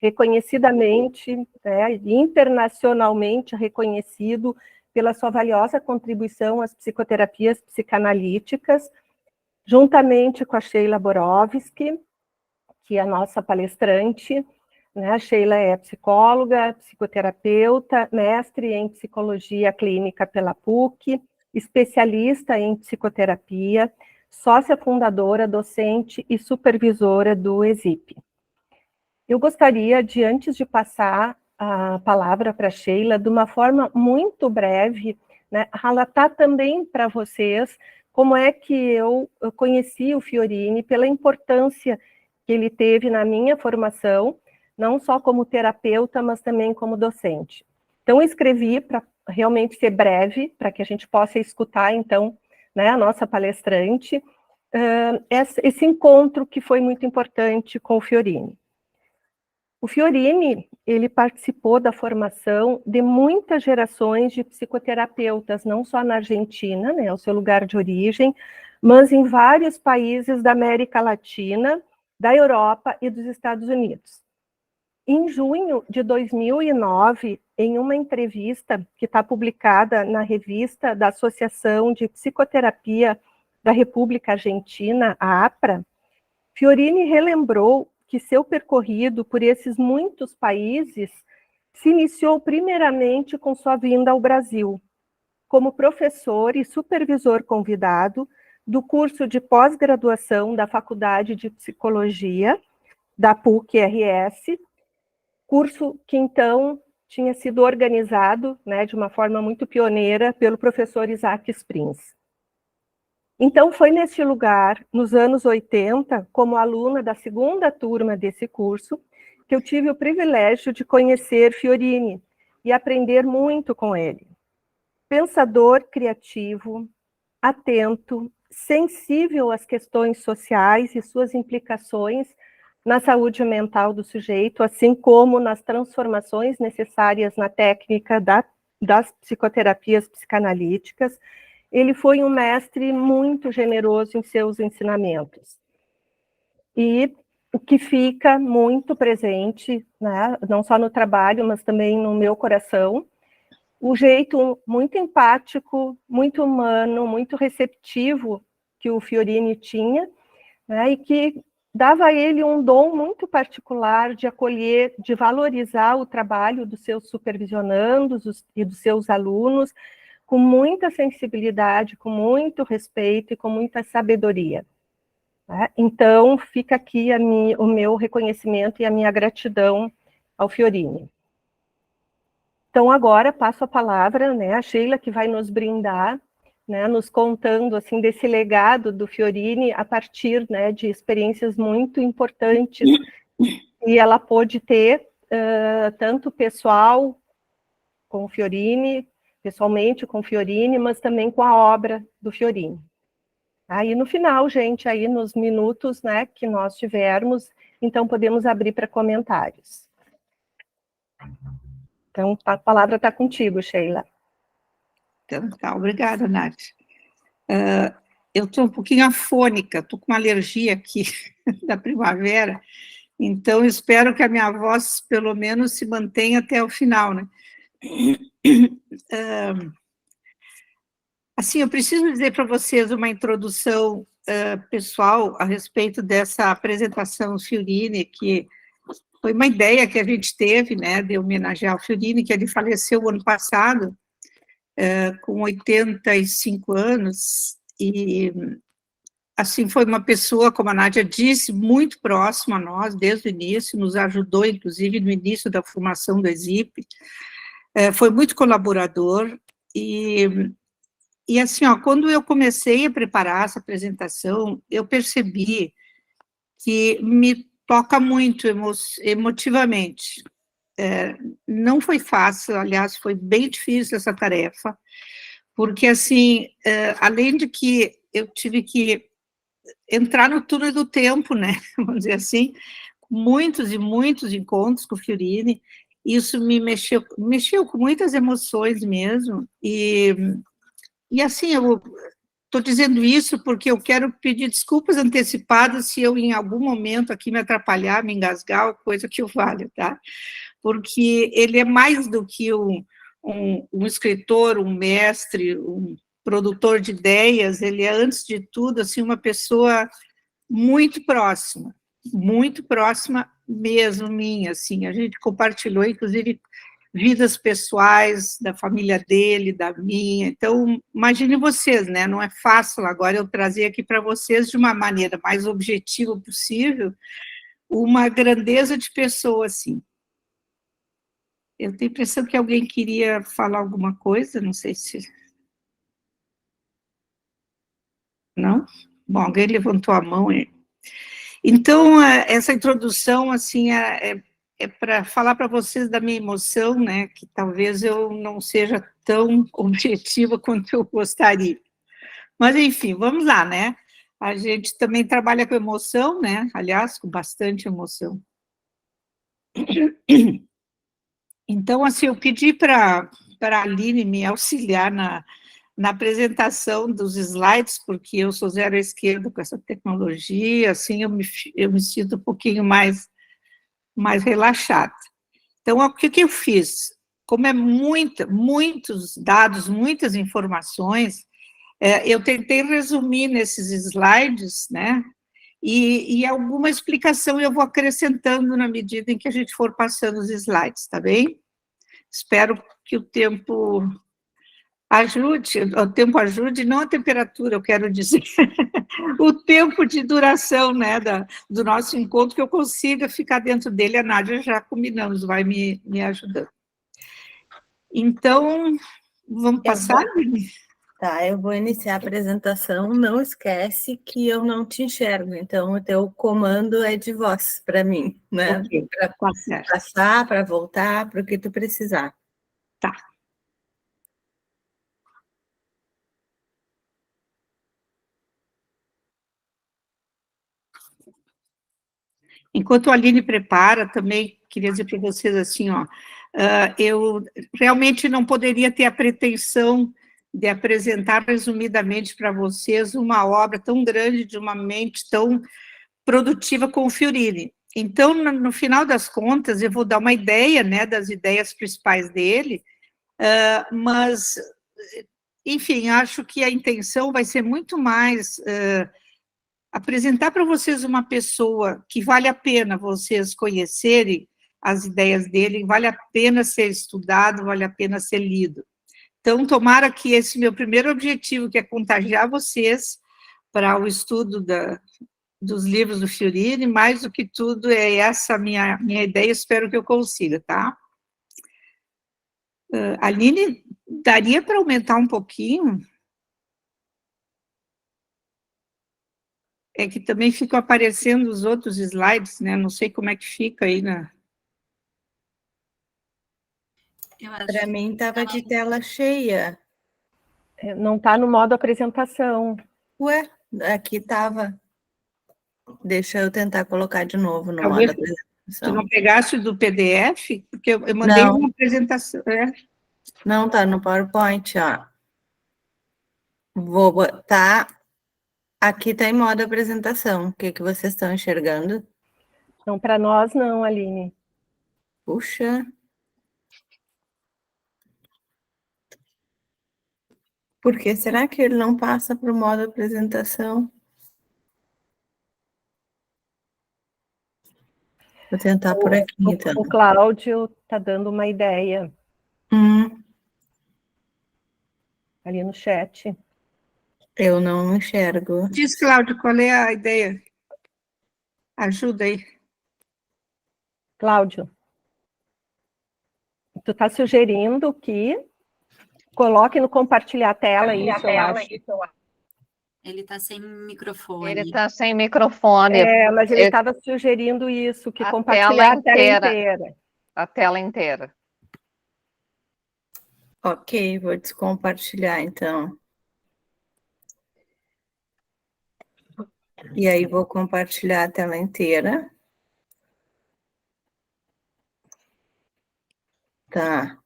reconhecidamente, né, internacionalmente reconhecido pela sua valiosa contribuição às psicoterapias psicanalíticas, juntamente com a Sheila Borowski, que é a nossa palestrante, né? A Sheila é psicóloga, psicoterapeuta, mestre em psicologia clínica pela PUC, especialista em psicoterapia, sócia fundadora, docente e supervisora do ESIP. Eu gostaria de, antes de passar a palavra para a Sheila, de uma forma muito breve, né, relatar também para vocês como é que eu conheci o Fiorini, pela importância que ele teve na minha formação, não só como terapeuta, mas também como docente. Então, eu escrevi para realmente ser breve, para que a gente possa escutar, então, né, a nossa palestrante, esse encontro que foi muito importante com o Fiorini. O Fiorini, ele participou da formação de muitas gerações de psicoterapeutas, não só na Argentina, né, o seu lugar de origem, mas em vários países da América Latina, da Europa e dos Estados Unidos. Em junho de 2009, em uma entrevista que está publicada na revista da Associação de Psicoterapia da República Argentina, a APRA, Fiorini relembrou que seu percorrido por esses muitos países se iniciou primeiramente com sua vinda ao Brasil, como professor e supervisor convidado do curso de pós-graduação da Faculdade de Psicologia da PUC-RS, curso que então tinha sido organizado, né, de uma forma muito pioneira pelo professor Isaac Springs. Então, foi nesse lugar, nos anos 80, como aluna da segunda turma desse curso, que eu tive o privilégio de conhecer Fiorini e aprender muito com ele. Pensador criativo, atento, sensível às questões sociais e suas implicações na saúde mental do sujeito, assim como nas transformações necessárias na técnica das psicoterapias psicanalíticas. Ele foi um mestre muito generoso em seus ensinamentos. E o que fica muito presente, né, não só no trabalho, mas também no meu coração, o jeito muito empático, muito humano, muito receptivo que o Fiorini tinha, né, e que dava a ele um dom muito particular de acolher, de valorizar o trabalho dos seus supervisionandos e dos seus alunos, com muita sensibilidade, com muito respeito e com muita sabedoria. Então, fica aqui o meu reconhecimento e a minha gratidão ao Fiorini. Então, agora passo a palavra, né, a Sheila, que vai nos brindar, né, nos contando assim, desse legado do Fiorini a partir, né, de experiências muito importantes que ela pôde ter, tanto pessoal com o Fiorini, pessoalmente com o Fiorini, mas também com a obra do Fiorini. Aí no final, gente, aí nos minutos, né, que nós tivermos, então podemos abrir para comentários. Então, a palavra está contigo, Sheila. Então, tá, obrigada, Nath. Eu estou um pouquinho afônica, estou com uma alergia aqui da primavera, então espero que a minha voz, pelo menos, se mantenha até o final, né? Assim, eu preciso dizer para vocês uma introdução pessoal a respeito dessa apresentação Fiorini, que foi uma ideia que a gente teve, né, de homenagear o Fiorini, que ele faleceu ano passado, com 85 anos, e assim, foi uma pessoa, como a Nádia disse, muito próxima a nós, desde o início, nos ajudou, inclusive, no início da formação do ESIP, foi muito colaborador, e assim, ó, quando eu comecei a preparar essa apresentação, eu percebi que me toca muito emotivamente. Não foi fácil, aliás, foi bem difícil essa tarefa, porque, assim, além de que eu tive que entrar no túnel do tempo, né, vamos dizer assim, muitos e muitos encontros com o Fiorini, isso me mexeu com muitas emoções mesmo, e assim, estou dizendo isso porque eu quero pedir desculpas antecipadas se eu, em algum momento, aqui me atrapalhar, me engasgar, coisa que eu valha, tá? Porque ele é mais do que um escritor, um mestre, um produtor de ideias, ele é, antes de tudo, assim, uma pessoa muito próxima mesmo minha, assim, a gente compartilhou, inclusive, vidas pessoais da família dele, da minha, então, imagine vocês, né, não é fácil agora eu trazer aqui para vocês de uma maneira mais objetiva possível, uma grandeza de pessoa, assim. Eu tenho a impressão que alguém queria falar alguma coisa, não sei se... Não? Bom, alguém levantou a mão. Então, essa introdução, assim, é para falar para vocês da minha emoção, né, que talvez eu não seja tão objetiva quanto eu gostaria. Mas, enfim, vamos lá, né? A gente também trabalha com emoção, né? Aliás, com bastante emoção. Então, assim, eu pedi para a Aline me auxiliar na apresentação dos slides, porque eu sou zero à esquerda com essa tecnologia, assim, eu me sinto um pouquinho mais relaxada. Então, o que eu fiz? Como é muitos dados, muitas informações, eu tentei resumir nesses slides, né? E alguma explicação eu vou acrescentando na medida em que a gente for passando os slides, tá bem? Espero que o tempo ajude, não a temperatura, eu quero dizer, o tempo de duração, né, do nosso encontro, que eu consiga ficar dentro dele, a Nádia já combinamos, vai me ajudando. Então, vamos passar? Tá, eu vou iniciar a apresentação, não esquece que eu não te enxergo, então o teu comando é de voz para mim, né? Ok, para certo. passar, para voltar, para o que tu precisar. Tá. Enquanto a Aline prepara, também queria dizer para vocês assim, ó, eu realmente não poderia ter a pretensão de apresentar resumidamente para vocês uma obra tão grande, de uma mente tão produtiva como o Fiorini. Então, no final das contas, eu vou dar uma ideia, né, das ideias principais dele, mas, enfim, acho que a intenção vai ser muito mais apresentar para vocês uma pessoa que vale a pena vocês conhecerem as ideias dele, vale a pena ser estudado, vale a pena ser lido. Então, tomara que esse meu primeiro objetivo, que é contagiar vocês para o estudo dos livros do Fiorini, mais do que tudo, é essa minha ideia, espero que eu consiga, tá? Aline, daria para aumentar um pouquinho? É que também ficam aparecendo os outros slides, né? Não sei como é que fica aí na... Para mim estava de tela cheia. Não está no modo apresentação. Ué, aqui estava. Deixa eu tentar colocar de novo no Talvez modo tu não apresentação. pegaste do PDF, porque eu mandei Não. uma apresentação. Não, tá no PowerPoint, ó. Vou botar... Aqui está em modo apresentação. O que vocês estão enxergando? Não, para nós não, Aline. Puxa. Por que será que ele não passa para o modo apresentação? Vou tentar por aqui, então. O Cláudio está dando uma ideia ali no chat. Eu não enxergo. Diz, Cláudio, qual é a ideia? Ajuda aí. Cláudio, tu está sugerindo que coloque no compartilhar a tela isso, eu acho. Ele está sem microfone. Ele está sem microfone. Mas ele estava sugerindo isso, que A compartilhar a tela inteira. inteira. A tela inteira. Ok, vou descompartilhar, então. E aí, vou compartilhar a tela inteira. Tá.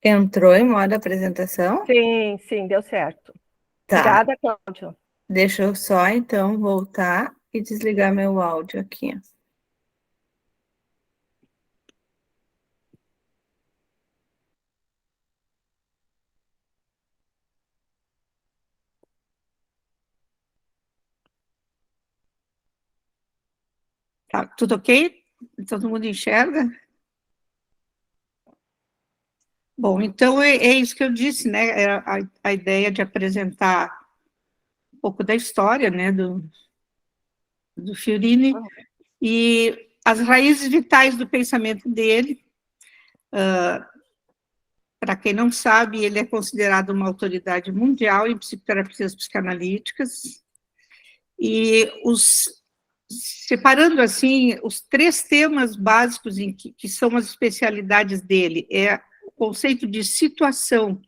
Entrou em modo apresentação? Sim, sim, deu certo. Tá. Obrigada, Cláudio. Deixa eu só, então, voltar e desligar meu áudio aqui. Tá tudo ok? Todo mundo enxerga? Bom, então é isso que eu disse, né? É a ideia de apresentar um pouco da história, né, do Fiorini e as raízes vitais do pensamento dele. Para quem não sabe, ele é considerado uma autoridade mundial em psicoterapias psicanalíticas e separando assim os 3 temas básicos que são as especialidades dele, é o conceito de situação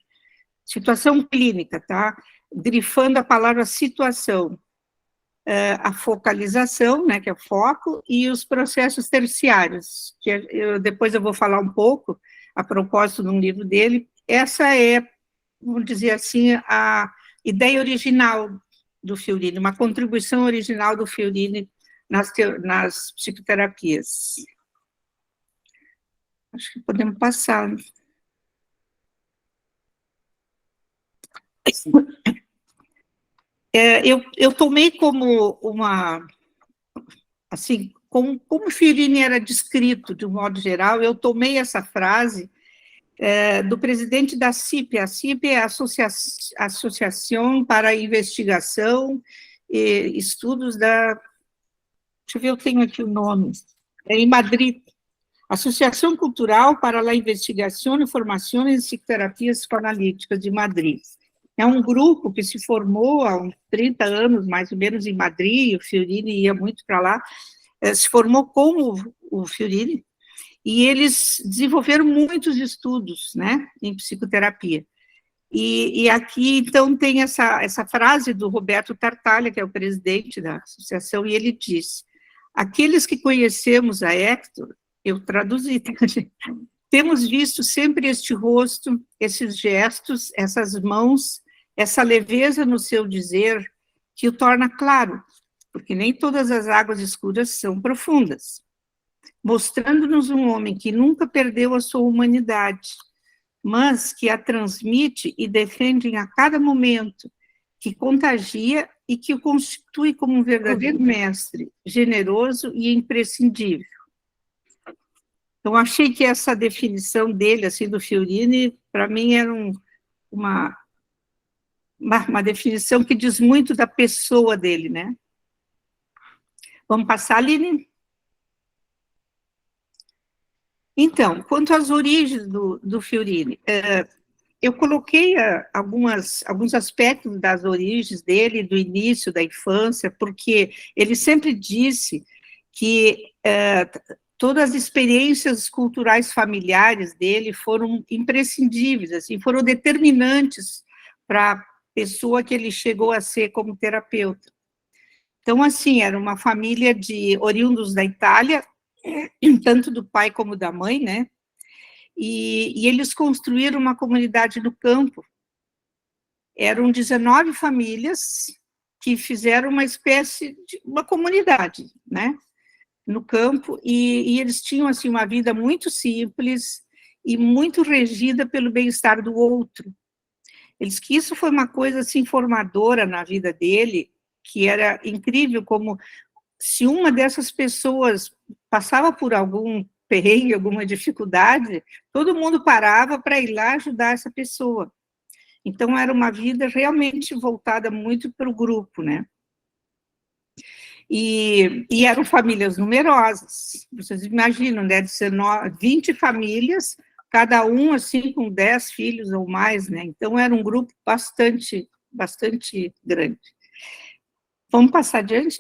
clínica, tá? Grifando a palavra situação, a focalização, né, que é o foco, e os processos terciários, que depois eu vou falar um pouco, a propósito de um livro dele. Essa é, vamos dizer assim, a ideia original do Fiorini, uma contribuição original do Fiorini nas psicoterapias. Acho que podemos passar. Eu tomei como uma, assim, como o Fiorini era descrito, de um modo geral, eu tomei essa frase do presidente da CIP. A CIP é a Associação para a Investigação e Estudos da... Deixa eu ver, eu tenho aqui o nome. É em Madrid. Associação Cultural para a Investigação e Formação em Psicoterapias Psicoanalíticas de Madrid. É um grupo que se formou há uns 30 anos, mais ou menos, em Madrid, o Fiorini ia muito para lá, se formou com o Fiorini, e eles desenvolveram muitos estudos, né, em psicoterapia. E aqui, então, tem essa frase do Roberto Tartaglia, que é o presidente da associação, e ele diz: aqueles que conhecemos a Hector, eu traduzi, temos visto sempre este rosto, esses gestos, essas mãos, essa leveza no seu dizer, que o torna claro, porque nem todas as águas escuras são profundas, mostrando-nos um homem que nunca perdeu a sua humanidade, mas que a transmite e defende a cada momento, que contagia e que o constitui como um verdadeiro mestre, generoso e imprescindível. Então, achei que essa definição dele, assim, do Fiorini, para mim era uma definição que diz muito da pessoa dele, né? Vamos passar, Aline? Então, quanto às origens do Fiorini, eu coloquei alguns aspectos das origens dele, do início da infância, porque ele sempre disse que todas as experiências culturais familiares dele foram imprescindíveis, assim, foram determinantes para a pessoa que ele chegou a ser como terapeuta. Então, assim, era uma família de oriundos da Itália, tanto do pai como da mãe, né? E eles construíram uma comunidade no campo. Eram 19 famílias que fizeram uma espécie de uma comunidade, né? No campo, e eles tinham, assim, uma vida muito simples e muito regida pelo bem-estar do outro. Eles que isso foi uma coisa, assim, formadora na vida dele, que era incrível, como se uma dessas pessoas passava por algum perrengue, alguma dificuldade, todo mundo parava para ir lá ajudar essa pessoa. Então, era uma vida realmente voltada muito para o grupo, né? E eram famílias numerosas, vocês imaginam, né, 20 famílias, cada um, assim, com 10 filhos ou mais, né, então era um grupo bastante grande. Vamos passar adiante?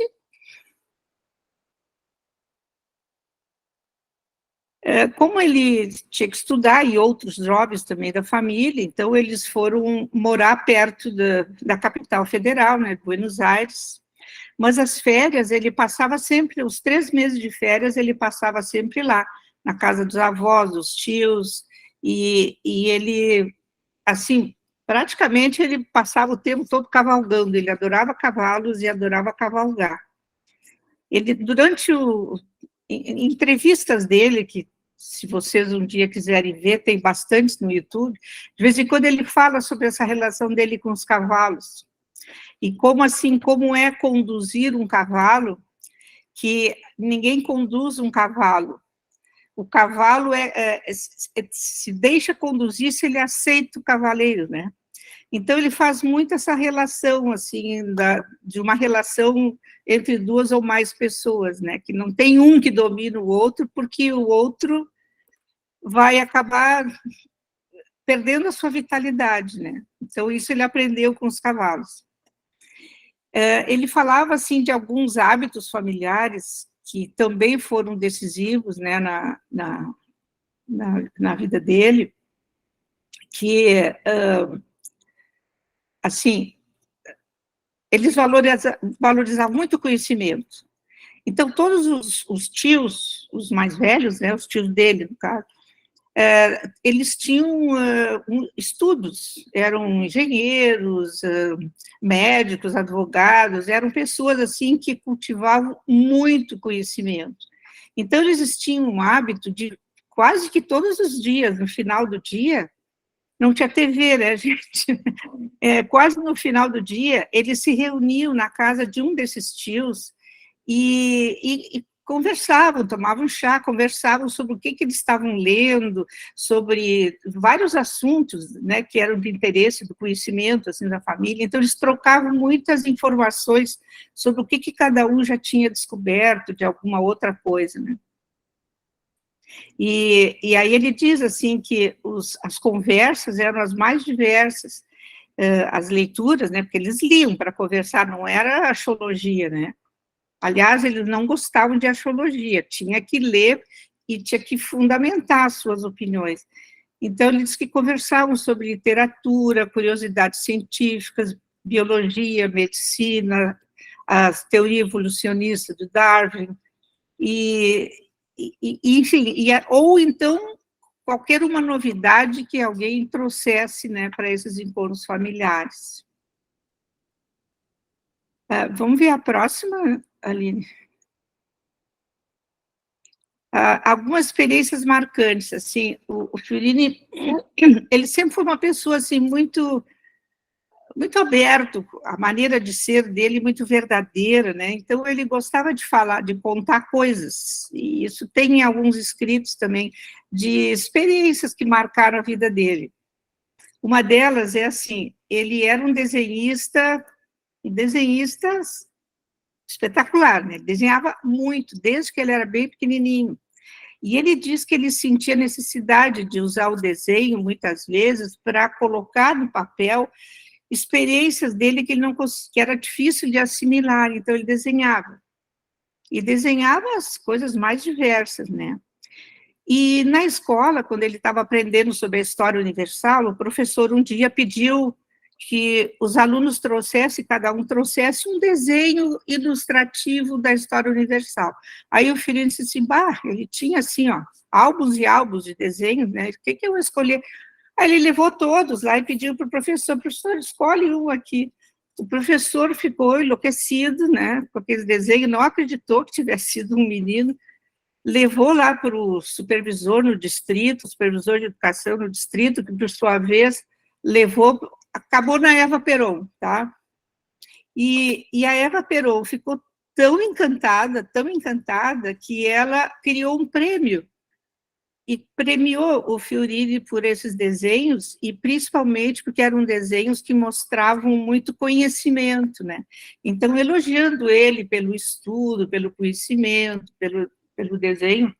Como ele tinha que estudar, e outros jovens também da família, então eles foram morar perto da capital federal, né, Buenos Aires. Mas as férias, ele passava sempre, os 3 meses de férias, ele passava sempre lá, na casa dos avós, dos tios, e ele, assim, praticamente ele passava o tempo todo cavalgando, ele adorava cavalos e adorava cavalgar. Ele, durante em entrevistas dele, que se vocês um dia quiserem ver, tem bastantes no YouTube, de vez em quando ele fala sobre essa relação dele com os cavalos, e como assim, como é conduzir um cavalo, que ninguém conduz um cavalo. O cavalo se deixa conduzir se ele aceita o cavaleiro, né? Então, ele faz muito essa relação, assim, de uma relação entre duas ou mais pessoas, né? Que não tem um que domina o outro, porque o outro vai acabar perdendo a sua vitalidade, né? Então, isso ele aprendeu com os cavalos. Ele falava, assim, de alguns hábitos familiares que também foram decisivos, né, na vida dele, que, assim, eles valorizavam muito o conhecimento. Então, todos os tios, os mais velhos, né, os tios dele, no caso, eles tinham estudos, eram engenheiros, médicos, advogados, eram pessoas, assim, que cultivavam muito conhecimento. Então, eles tinham um hábito de, quase que todos os dias, no final do dia, não tinha TV, né, gente? Quase no final do dia, eles se reuniam na casa de um desses tios e conversavam, tomavam chá, conversavam sobre o que eles estavam lendo, sobre vários assuntos, né, que eram de interesse, do conhecimento, assim, da família. Então, eles trocavam muitas informações sobre o que cada um já tinha descoberto de alguma outra coisa, né. E aí ele diz, assim, que as conversas eram as mais diversas, as leituras, né, porque eles liam para conversar, não era axiologia, né. Aliás, eles não gostavam de axiologia, tinha que ler e tinha que fundamentar as suas opiniões. Então, ele diz que conversavam sobre literatura, curiosidades científicas, biologia, medicina, a teoria evolucionista do Darwin, enfim, ou então qualquer uma novidade que alguém trouxesse, né, para esses encontros familiares. Vamos ver a próxima, Aline. Algumas experiências marcantes, assim, o Fiorini, ele sempre foi uma pessoa, assim, muito aberto, a maneira de ser dele muito verdadeira, né, então ele gostava de falar, de contar coisas, e isso tem em alguns escritos também, de experiências que marcaram a vida dele. Uma delas é assim, ele era um desenhista espetacular, né, ele desenhava muito, desde que ele era bem pequenininho, e ele diz que ele sentia necessidade de usar o desenho, muitas vezes, para colocar no papel experiências dele que que era difícil de assimilar, então ele desenhava. E desenhava as coisas mais diversas, né? E na escola, quando ele estava aprendendo sobre a história universal, o professor um dia pediu que os alunos cada um trouxesse um desenho ilustrativo da história universal. Aí o filho disse assim, ele tinha assim, ó, álbuns e álbuns de desenhos, né? O que eu vou escolher? Aí ele levou todos lá e pediu para o professor, escolhe um aqui. O professor ficou enlouquecido, né, com aquele desenho, não acreditou que tivesse sido um menino, levou lá para o supervisor no distrito, supervisor de educação no distrito, que por sua vez acabou na Eva Peron, tá? E a Eva Peron ficou tão encantada, que ela criou um prêmio, e premiou o Fiorini por esses desenhos, e principalmente porque eram desenhos que mostravam muito conhecimento, né? Então, elogiando ele pelo estudo, pelo conhecimento, pelo desenho.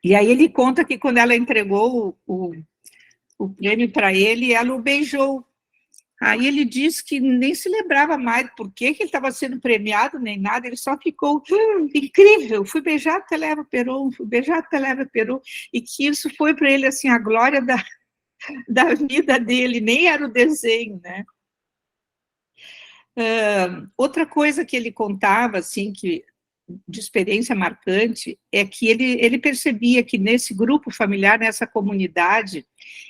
E aí ele conta que quando ela entregou o prêmio para ele, ela o beijou. Aí ele disse que nem se lembrava mais por que ele estava sendo premiado, nem nada, ele só ficou incrível, fui beijado pela Eva Peron, e que isso foi para ele, assim, a glória da vida dele, nem era o desenho, né? Outra coisa que ele contava, assim, que de experiência marcante é que ele percebia que nesse grupo familiar, nessa comunidade,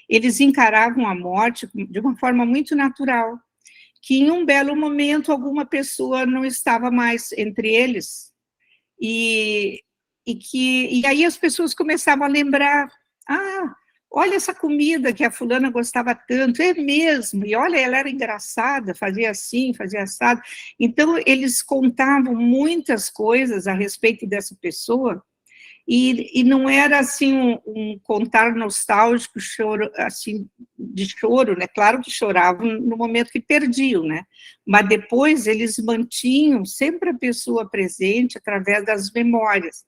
eles encaravam a morte de uma forma muito natural, que em um belo momento alguma pessoa não estava mais entre eles, e aí as pessoas começavam a lembrar, olha essa comida que a fulana gostava tanto, é mesmo, e olha, ela era engraçada, fazia assim, fazia assado. Então, eles contavam muitas coisas a respeito dessa pessoa, e não era, assim, um contar nostálgico, choro, assim, de choro, né? Claro que choravam no momento que perdiam, né? Mas depois eles mantinham sempre a pessoa presente através das memórias.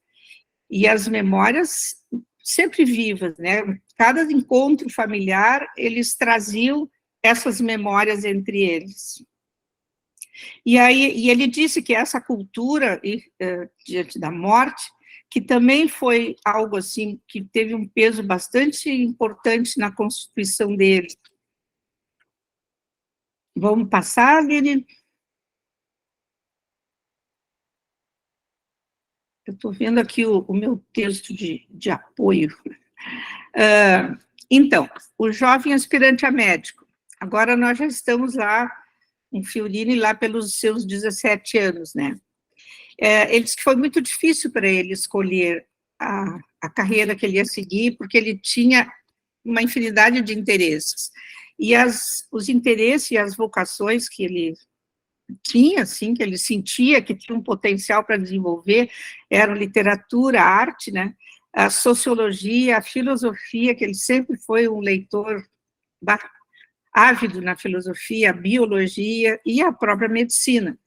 E as memórias sempre vivas, né? Cada encontro familiar, eles traziam essas memórias entre eles. E ele disse que essa cultura diante da morte, que também foi algo assim que teve um peso bastante importante na constituição dele. Vamos passar, Aline? Eu estou vendo aqui o meu texto de apoio. Então, o jovem aspirante a médico. Agora nós já estamos lá, em Fiorini, lá pelos seus 17 anos, né? Ele disse que foi muito difícil para ele escolher a carreira que ele ia seguir, porque ele tinha uma infinidade de interesses. E os interesses e as vocações que ele tinha, assim, que ele sentia que tinha um potencial para desenvolver, eram literatura, arte, né? A sociologia, a filosofia, que ele sempre foi um leitor ávido na filosofia, a biologia e a própria medicina.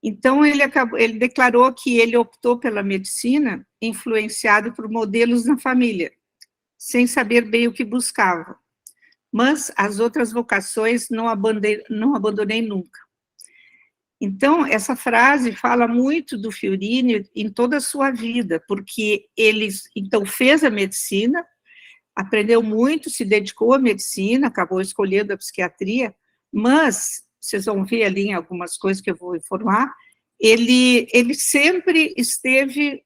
Então, ele declarou que ele optou pela medicina influenciado por modelos na família, sem saber bem o que buscava. Mas as outras vocações não abandonei nunca. Então, essa frase fala muito do Fiorini em toda a sua vida, porque ele, então, fez a medicina, aprendeu muito, se dedicou à medicina, acabou escolhendo a psiquiatria, mas, vocês vão ver ali em algumas coisas que eu vou informar, ele sempre esteve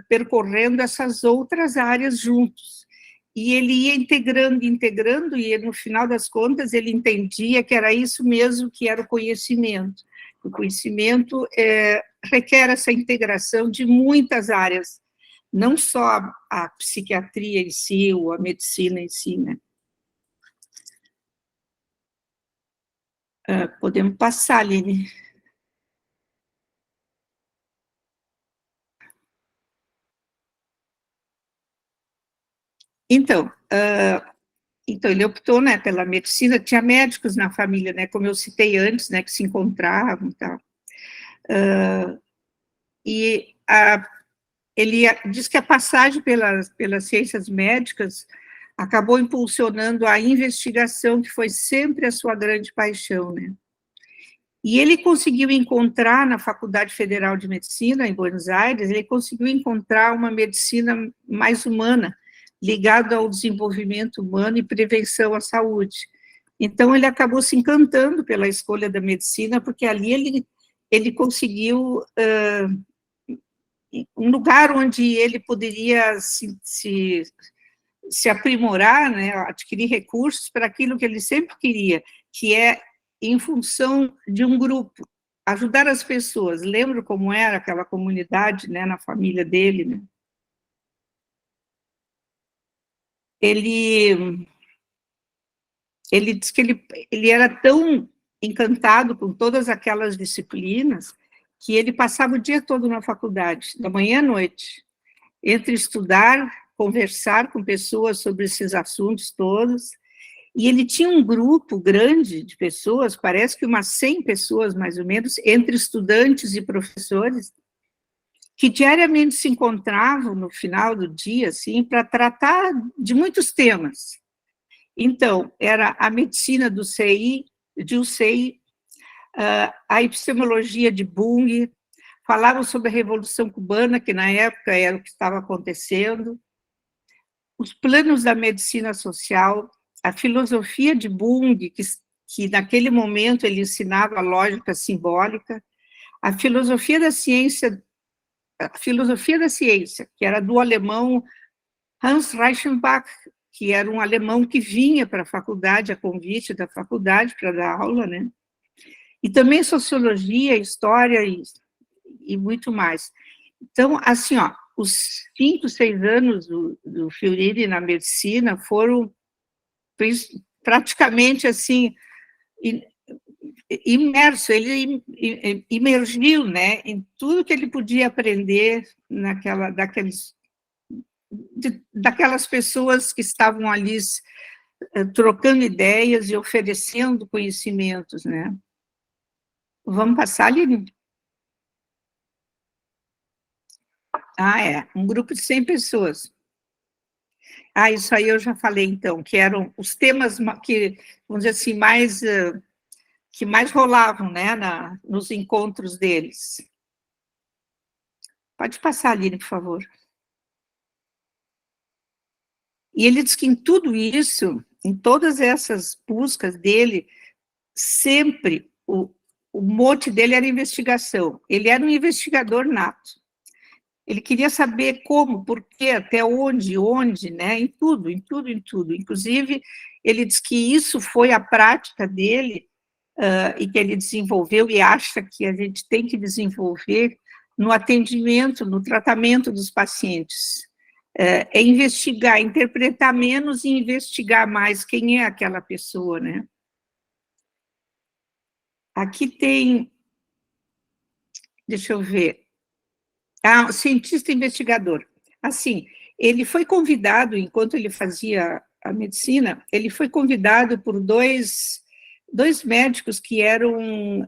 percorrendo essas outras áreas juntos, e ele ia integrando, e no final das contas ele entendia que era isso mesmo que era o conhecimento. O conhecimento requer essa integração de muitas áreas, não só a psiquiatria em si, ou a medicina em si, né? Podemos passar, Aline. Então, ele optou, né, pela medicina, tinha médicos na família, né, como eu citei antes, né, que se encontravam e tal. Ele diz que a passagem pelas ciências médicas acabou impulsionando a investigação, que foi sempre a sua grande paixão, né. E ele conseguiu encontrar na Faculdade Federal de Medicina, em Buenos Aires, ele conseguiu encontrar uma medicina mais humana, ligada ao desenvolvimento humano e prevenção à saúde. Então, ele acabou se encantando pela escolha da medicina, porque ali ele conseguiu um lugar onde ele poderia se aprimorar, né, adquirir recursos para aquilo que ele sempre queria, que é em função de um grupo, ajudar as pessoas. Lembro como era aquela comunidade, né, na família dele, né? Ele diz que ele era tão encantado com todas aquelas disciplinas que ele passava o dia todo na faculdade, da manhã à noite, entre estudar, conversar com pessoas sobre esses assuntos todos, e ele tinha um grupo grande de pessoas, parece que umas 100 pessoas, mais ou menos, entre estudantes e professores, que diariamente se encontravam no final do dia, assim, para tratar de muitos temas. Então, era a medicina do CI, de UCI, a epistemologia de Jung, falavam sobre a Revolução Cubana, que na época era o que estava acontecendo, os planos da medicina social, a filosofia de Jung, que naquele momento ele ensinava a lógica simbólica, a filosofia da ciência a filosofia da ciência, que era do alemão Hans Reichenbach, que era um alemão que vinha para a faculdade, a convite da faculdade para dar aula, né? E também sociologia, história e muito mais. Então, assim, ó, os 5, 6 anos do Fiorini na medicina foram praticamente assim imerso, ele imergiu, né, em tudo que ele podia aprender daquelas pessoas que estavam ali trocando ideias e oferecendo conhecimentos, né. Vamos passar, Aline? Um grupo de 100 pessoas. Isso aí eu já falei, então, que eram os temas que, vamos dizer assim, que mais rolavam, né, nos encontros deles. Pode passar, Aline, por favor. E ele diz que em tudo isso, em todas essas buscas dele, sempre o mote dele era investigação. Ele era um investigador nato. Ele queria saber como, por quê, até onde, né? Em tudo. Inclusive, ele diz que isso foi a prática dele, e que ele desenvolveu e acha que a gente tem que desenvolver no atendimento, no tratamento dos pacientes. É investigar, interpretar menos e investigar mais quem é aquela pessoa, né? Aqui tem, deixa eu ver, cientista investigador. Assim, ele foi convidado, enquanto ele fazia a medicina, ele foi convidado por dois médicos que eram,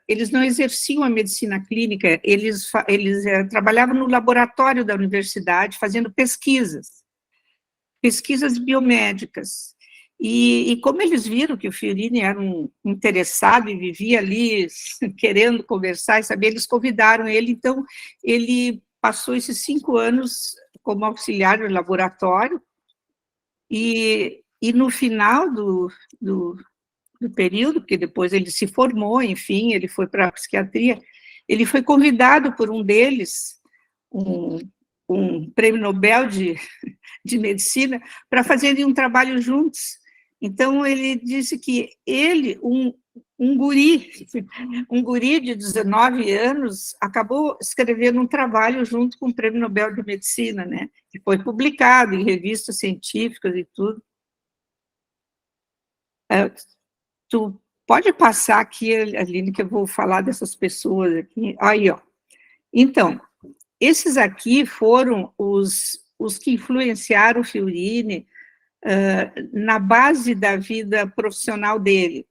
eles não exerciam a medicina clínica, eles trabalhavam no laboratório da universidade, fazendo pesquisas biomédicas. E como eles viram que o Fiorini era um interessado e vivia ali querendo conversar e saber, eles convidaram ele, então ele passou esses 5 anos como auxiliar no laboratório, e no final do período, porque depois ele se formou, enfim, ele foi para a psiquiatria, ele foi convidado por um deles, um prêmio Nobel de medicina, para fazerem um trabalho juntos. Então, ele disse que ele, um guri de 19 anos, acabou escrevendo um trabalho junto com o prêmio Nobel de Medicina, né, que foi publicado em revistas científicas e tudo. Tu pode passar aqui, Aline, que eu vou falar dessas pessoas aqui. Aí, ó. Então, esses aqui foram os que influenciaram o Fiorini na base da vida profissional dele,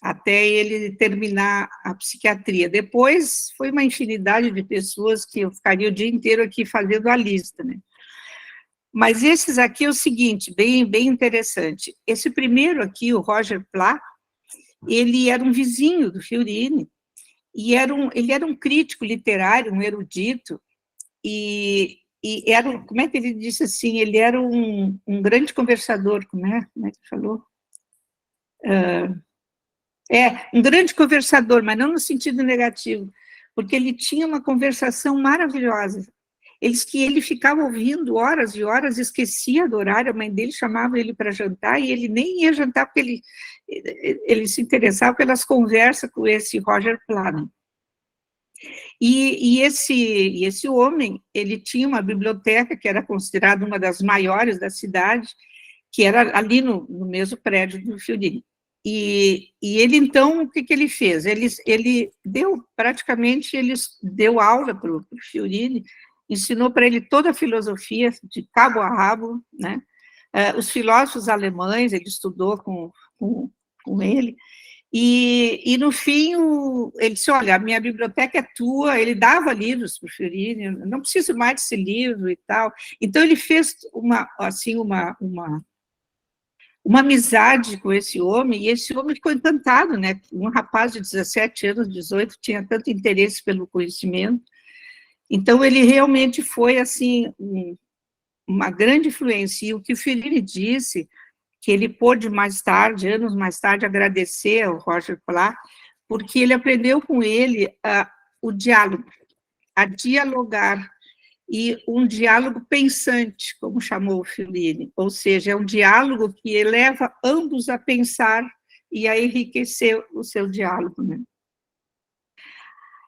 até ele terminar a psiquiatria. Depois, foi uma infinidade de pessoas que eu ficaria o dia inteiro aqui fazendo a lista, né? Mas esses aqui é o seguinte, bem interessante. Esse primeiro aqui, o Roger Pla, ele era um vizinho do Fiorini, e ele era um crítico literário, um erudito, e era, como é que ele disse assim, ele era um grande conversador, como é que falou? Um grande conversador, mas não no sentido negativo, porque ele tinha uma conversação maravilhosa. Ele ficava ouvindo horas e horas, esquecia do horário, a mãe dele chamava ele para jantar, e ele nem ia jantar, porque ele se interessava pelas conversas com esse Roger Plano. E esse homem, ele tinha uma biblioteca que era considerada uma das maiores da cidade, que era ali no mesmo prédio do Fiorini. E ele, então, o que ele fez? Ele deu aula para o Fiorini, ensinou para ele toda a filosofia, de cabo a rabo, né? Os filósofos alemães, ele estudou com ele, e no fim, ele disse, olha, a minha biblioteca é tua, ele dava livros para o Fiorini, não preciso mais desse livro e tal. Então, ele fez uma amizade com esse homem, e esse homem ficou encantado, né? Um rapaz de 17 anos, 18, tinha tanto interesse pelo conhecimento. Então, ele realmente foi, assim, uma grande influência. E o que o Fiorini disse, que ele pôde mais tarde, anos mais tarde, agradecer ao Roger Pla, porque ele aprendeu com ele o diálogo, a dialogar e um diálogo pensante, como chamou o Fiorini, ou seja, é um diálogo que eleva ambos a pensar e a enriquecer o seu diálogo, né?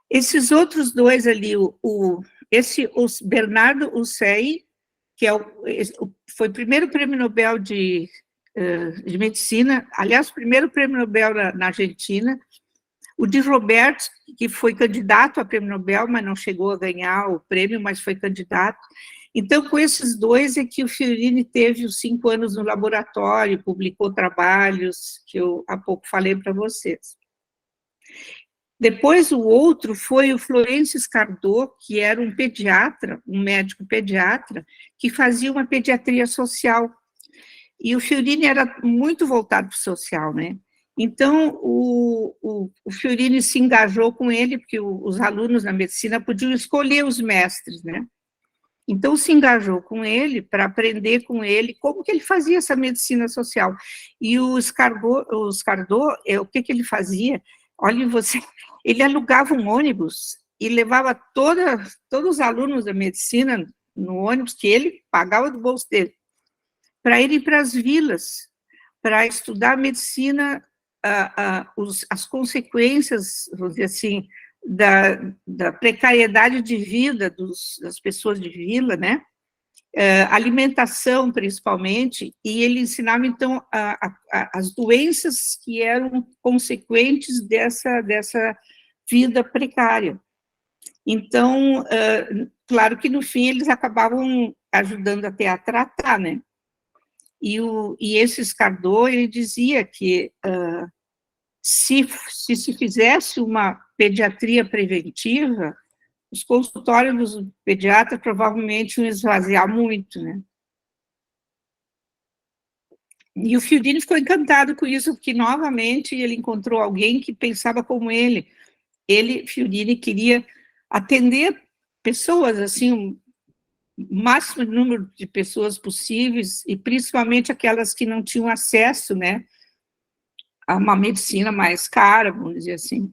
Esses outros dois ali, o Bernardo Ussei, que foi o primeiro prêmio Nobel de medicina, aliás, o primeiro prêmio Nobel na Argentina, o Di Roberto, que foi candidato a prêmio Nobel, mas não chegou a ganhar o prêmio, mas foi candidato. Então, com esses dois é que o Fiorini teve os 5 anos no laboratório, publicou trabalhos que eu há pouco falei para vocês. Depois, o outro foi o Florencio Scardot, que era um pediatra, um médico pediatra, que fazia uma pediatria social. E o Fiorini era muito voltado para o social, né? Então, o Fiorini se engajou com ele, porque os alunos na medicina podiam escolher os mestres, né? Então, se engajou com ele para aprender com ele como que ele fazia essa medicina social. E o Scardot, o que ele fazia? Olha, ele alugava um ônibus e levava todos os alunos da medicina no ônibus, que ele pagava do bolso dele, para irem para as vilas, para estudar medicina, as consequências, vamos dizer assim, da precariedade de vida das pessoas de vila, né? Alimentação, principalmente, e ele ensinava, então, as doenças que eram consequentes dessa vida precária. Então, claro que, no fim, eles acabavam ajudando até a tratar, né? E esse Scardot, ele dizia que se fizesse uma pediatria preventiva, os consultórios dos pediatras provavelmente iam esvaziar muito, né? E o Fiorini ficou encantado com isso, porque, novamente, ele encontrou alguém que pensava como ele. Fiorini, queria atender pessoas, assim, o máximo número de pessoas possíveis, e principalmente aquelas que não tinham acesso, né, a uma medicina mais cara, vamos dizer assim.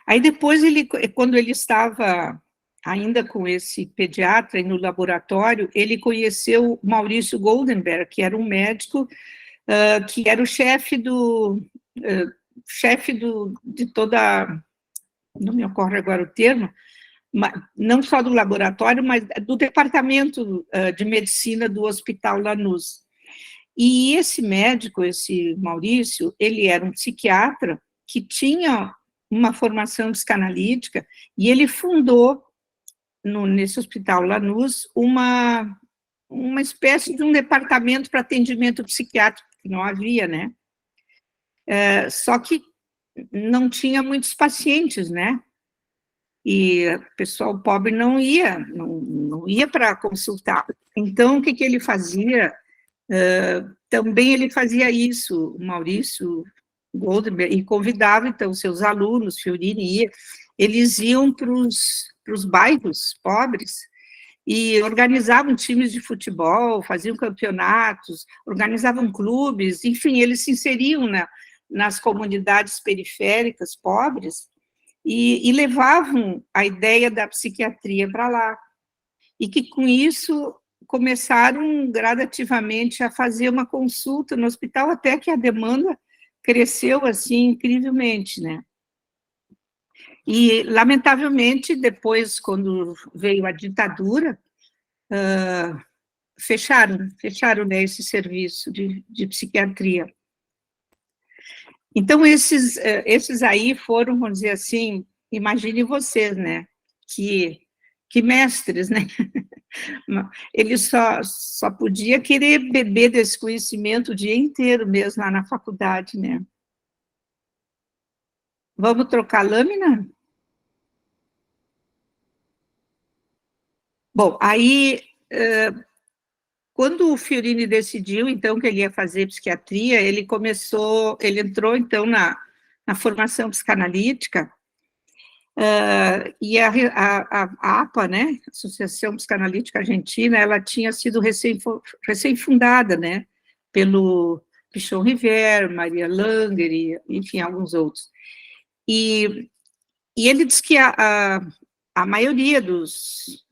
Aí depois, quando ele estava ainda com esse pediatra no laboratório, ele conheceu o Maurício Goldenberg, que era um médico, que era o chefe de toda, não me ocorre agora o termo, não só do laboratório, mas do departamento de medicina do Hospital Lanús. E esse médico, esse Maurício, ele era um psiquiatra que tinha uma formação psicanalítica, e ele fundou, nesse Hospital Lanús, uma espécie de um departamento para atendimento psiquiátrico, que não havia, né? Só que não tinha muitos pacientes, né? E o pessoal pobre não ia para consultar. Então, o que ele fazia? Também ele fazia isso, o Maurício Goldenberg, e convidava, então, seus alunos, Fiorini ia, eles iam para os bairros pobres e organizavam times de futebol, faziam campeonatos, organizavam clubes, enfim, eles se inseriam nas comunidades periféricas pobres e levavam a ideia da psiquiatria para lá. E que, com isso, começaram gradativamente a fazer uma consulta no hospital, até que a demanda cresceu, assim, incrivelmente, né? E, lamentavelmente, depois, quando veio a ditadura, fecharam, né, esse serviço de psiquiatria. Então, esses aí foram, vamos dizer assim, imagine vocês, né, que mestres, né? Ele só podia querer beber desse conhecimento o dia inteiro mesmo lá na faculdade, né? Vamos trocar a lâmina? Bom, aí, quando o Fiorini decidiu, então, que ele ia fazer psiquiatria, ele entrou, então, na formação psicanalítica, e a APA, né, Associação Psicanalítica Argentina, ela tinha sido recém-fundada, né, pelo Pichon Rivière, Maria Langer, e, enfim, alguns outros. E ele diz que a maioria dos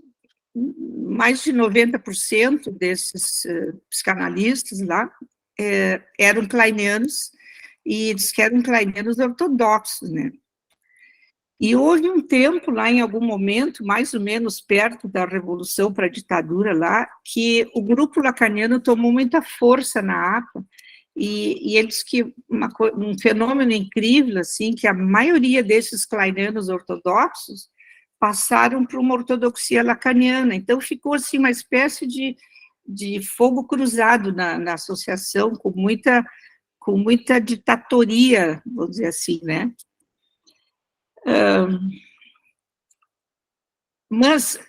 mais de 90% desses psicanalistas lá eram kleinianos, e diz que eram kleinianos ortodoxos, né? E houve um tempo lá, em algum momento, mais ou menos perto da Revolução para a ditadura lá, que o grupo lacaniano tomou muita força na APA, e eles que um fenômeno incrível, assim, que a maioria desses kleinianos ortodoxos passaram para uma ortodoxia lacaniana. Então ficou assim uma espécie de fogo cruzado na associação, com muita ditatoria, vamos dizer assim, né? Mas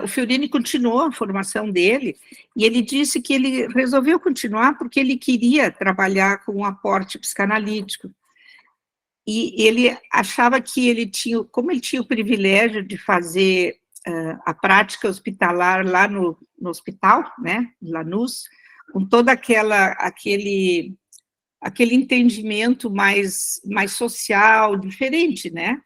o Fiorini continuou a formação dele, e ele disse que ele resolveu continuar porque ele queria trabalhar com um aporte psicanalítico. E ele achava que ele tinha, como ele tinha o privilégio de fazer a prática hospitalar lá no hospital, né, Lanús, com todo aquele entendimento mais social, diferente, né,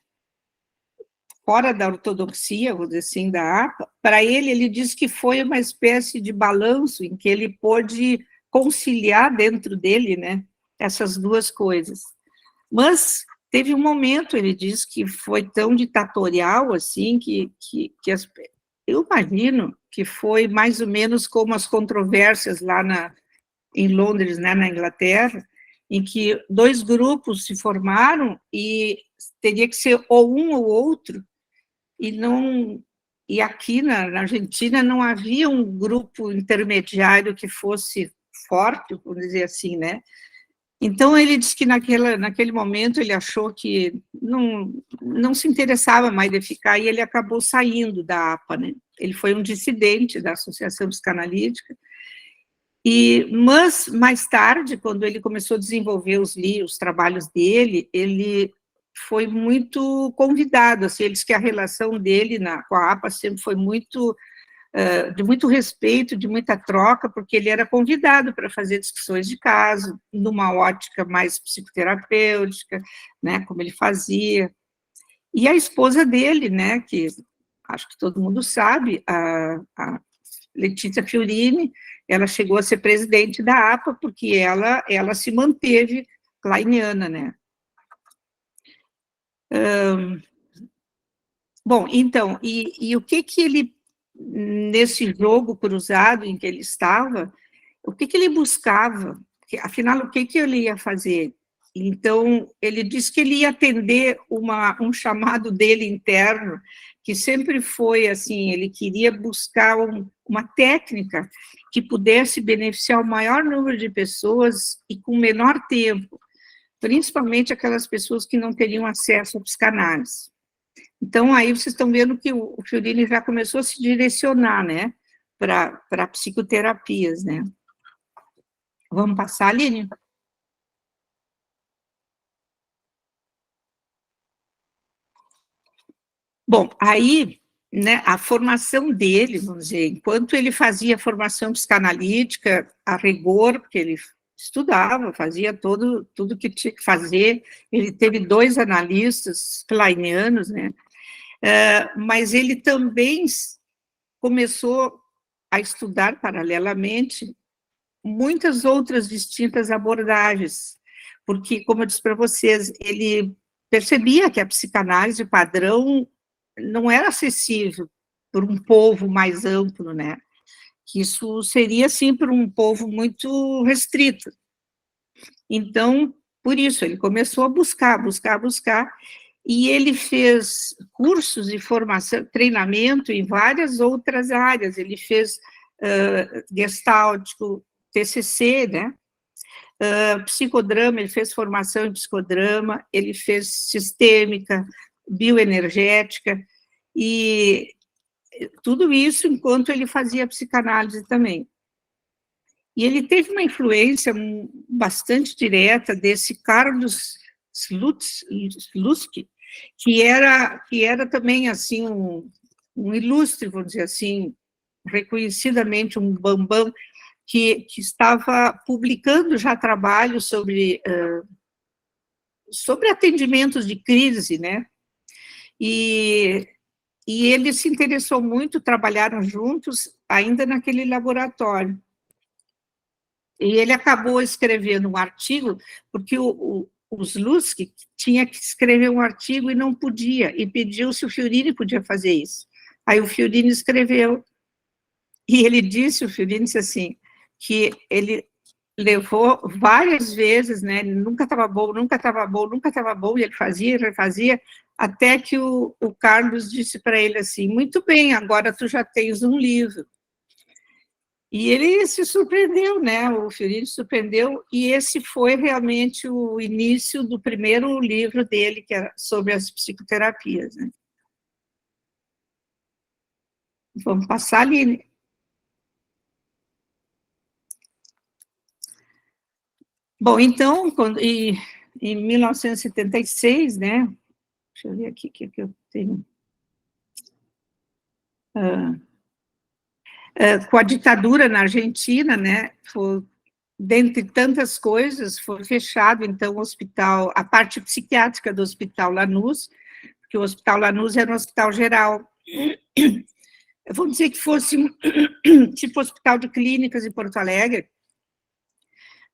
fora da ortodoxia, vou dizer assim, da APA, para ele diz que foi uma espécie de balanço em que ele pôde conciliar dentro dele, né, essas duas coisas. Mas teve um momento, ele diz, que foi tão ditatorial, assim, eu imagino que foi mais ou menos como as controvérsias lá em Londres, né, na Inglaterra, em que dois grupos se formaram e teria que ser ou um ou outro, e aqui na Argentina não havia um grupo intermediário que fosse forte, vamos dizer assim, né? Então, ele disse que naquele momento ele achou que não se interessava mais de ficar, e ele acabou saindo da APA, né? Ele foi um dissidente da Associação Psicanalítica, mas mais tarde, quando ele começou a desenvolver os trabalhos dele, ele foi muito convidado, assim, ele disse que a relação dele com a APA sempre foi de muito respeito, de muita troca, porque ele era convidado para fazer discussões de caso, numa ótica mais psicoterapêutica, né, como ele fazia. E a esposa dele, né, que acho que todo mundo sabe, a Letícia Fiorini, ela chegou a ser presidente da APA, porque ela se manteve kleiniana, né. Bom, então, e o que ele, nesse jogo cruzado em que ele estava, o que ele buscava? Afinal, o que ele ia fazer? Então, ele disse que ele ia atender um chamado dele interno, que sempre foi assim, ele queria buscar uma técnica que pudesse beneficiar o maior número de pessoas e com menor tempo, principalmente aquelas pessoas que não teriam acesso à psicanálise. Então, aí vocês estão vendo que o Fiorini já começou a se direcionar, né, para psicoterapias, né. Vamos passar, Aline? Bom, aí, né, a formação dele, vamos dizer, enquanto ele fazia formação psicanalítica a rigor, porque ele estudava, fazia tudo que tinha que fazer, ele teve 2 analistas kleinianos, né, mas ele também começou a estudar paralelamente muitas outras distintas abordagens, porque, como eu disse para vocês, ele percebia que a psicanálise padrão não era acessível por um povo mais amplo, né? Que isso seria, sim, para um povo muito restrito. Então, por isso, ele começou a buscar, e ele fez cursos de formação, treinamento em várias outras áreas. Ele fez gestáltico, TCC, né? Psicodrama, ele fez formação em psicodrama, ele fez sistêmica, bioenergética, e tudo isso enquanto ele fazia psicanálise também. E ele teve uma influência bastante direta desse Carlos Slutsky, que era também, assim, um ilustre, vamos dizer assim, reconhecidamente um bambam, que estava publicando já trabalhos sobre atendimentos de crise, né, e E ele se interessou muito, trabalharam juntos ainda naquele laboratório. E ele acabou escrevendo um artigo, porque o Slutsky tinha que escrever um artigo e não podia, e pediu se o Fiorini podia fazer isso. Aí o Fiorini escreveu, e ele disse, o Fiorini disse assim, que ele levou várias vezes, né, nunca estava bom, nunca estava bom, nunca estava bom, e ele fazia, refazia, até que o Carlos disse para ele assim, muito bem, agora tu já tens um livro. E ele se surpreendeu, né, o Fiorini se surpreendeu, e esse foi realmente o início do primeiro livro dele, que era sobre as psicoterapias, né. Vamos passar ali. Bom, então, em 1976, né, deixa eu ver aqui o que eu tenho. Com a ditadura na Argentina, né, dentre tantas coisas, foi fechado, então, o hospital, a parte psiquiátrica do Hospital Lanús, porque o Hospital Lanús era um hospital geral. Vamos dizer que fosse tipo Hospital de Clínicas em Porto Alegre,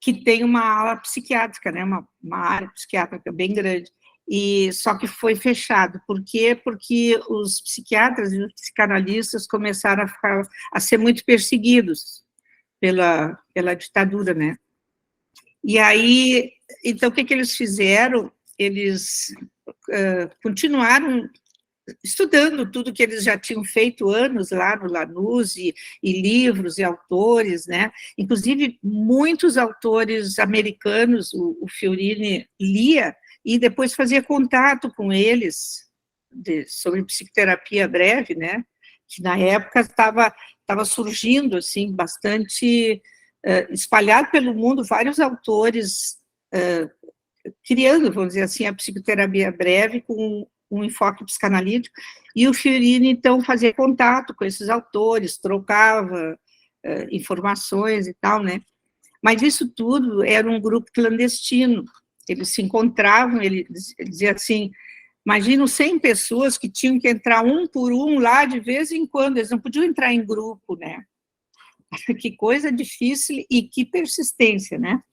que tem uma ala psiquiátrica, né, uma área psiquiátrica bem grande, e só que foi fechado. Por quê? Porque os psiquiatras e os psicanalistas começaram a ser muito perseguidos pela ditadura, né? E aí, então, o que eles fizeram? Eles continuaram estudando tudo que eles já tinham feito anos lá no Lanús, e livros e autores, né? Inclusive, muitos autores americanos, o Fiorini lia, e depois fazia contato com eles sobre psicoterapia breve, né? Que na época estava surgindo, assim, bastante espalhado pelo mundo, vários autores criando, vamos dizer assim, a psicoterapia breve com um enfoque psicanalítico, e o Fiorini, então, fazia contato com esses autores, trocava informações e tal, né? Mas isso tudo era um grupo clandestino, eles se encontravam, ele dizia assim, imagina 100 pessoas que tinham que entrar um por um lá de vez em quando, eles não podiam entrar em grupo, né? Que coisa difícil e que persistência, né?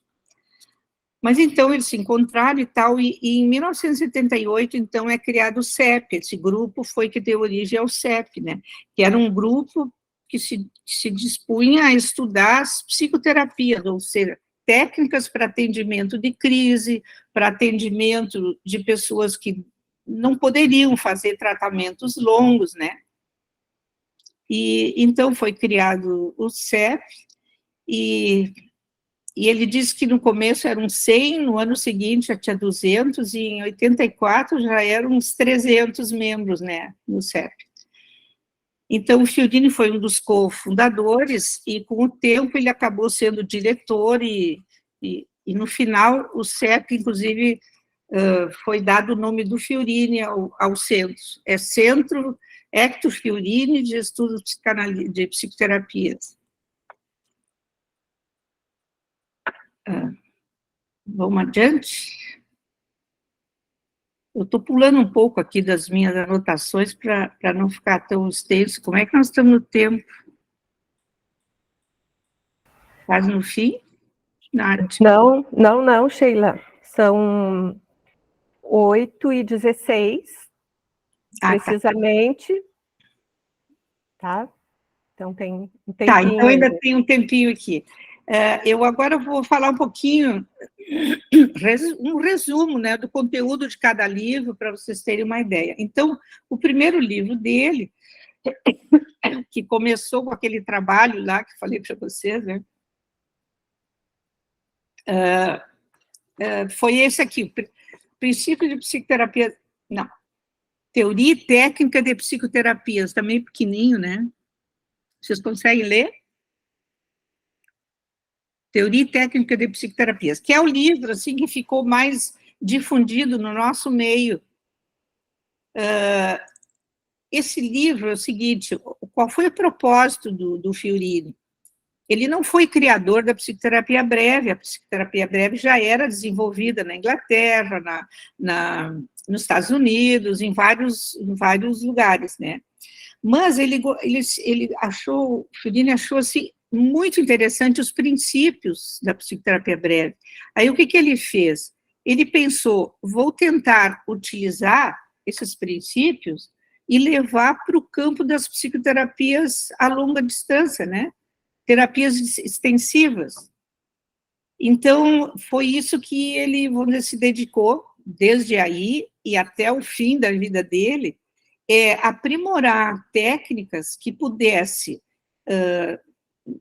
Mas então eles se encontraram e tal, e em 1978, então, é criado o CEP, esse grupo foi que deu origem ao CEP, né, que era um grupo que se dispunha a estudar as psicoterapias, ou seja, técnicas para atendimento de crise, para atendimento de pessoas que não poderiam fazer tratamentos longos, né, e então foi criado o CEP, e ele disse que no começo eram 100, no ano seguinte já tinha 200, e em 84 já eram uns 300 membros, né, no CEP. Então, o Fiorini foi um dos cofundadores, e com o tempo ele acabou sendo diretor, e no final o CEP, inclusive, foi dado o nome do Fiorini ao centro. É Centro Hector Fiorini de Estudos de Psicoterapias. Vamos adiante? Eu estou pulando um pouco aqui das minhas anotações para não ficar tão extenso. Como é que nós estamos no tempo? Quase no fim? Não, Sheila. São 8h16, precisamente. Tá? Então, tem um tempinho. Tá, então ainda tem um tempinho aqui. Eu agora vou falar um pouquinho, um resumo, né, do conteúdo de cada livro, para vocês terem uma ideia. Então, o primeiro livro dele, que começou com aquele trabalho lá que falei para vocês, né, foi esse aqui, Princípio de Psicoterapia, não, Teoria e Técnica de Psicoterapias, também pequenininho, né? Vocês conseguem ler? Teoria e Técnica de Psicoterapias, que é o livro assim, que ficou mais difundido no nosso meio. Esse livro é o seguinte, qual foi o propósito do Fiorini? ele não foi criador da psicoterapia breve, a psicoterapia breve já era desenvolvida na Inglaterra, nos Estados Unidos, em vários lugares, né? Mas Fiorini achou assim, muito interessante os princípios da psicoterapia breve. Aí o que ele fez? Ele pensou, vou tentar utilizar esses princípios e levar para o campo das psicoterapias a longa distância, né? Terapias extensivas. Então, foi isso que ele, vamos dizer, se dedicou, desde aí e até o fim da vida dele, aprimorar técnicas que pudesse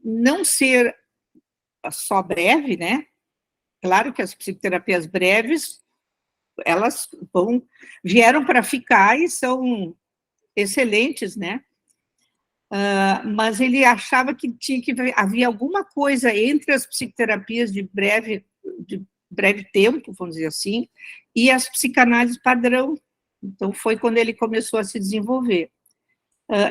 não ser só breve, né? Claro que as psicoterapias breves, elas vieram para ficar e são excelentes, né? Mas ele achava que havia alguma coisa entre as psicoterapias de breve tempo, vamos dizer assim, e as psicanálises padrão. Então, foi quando ele começou a se desenvolver.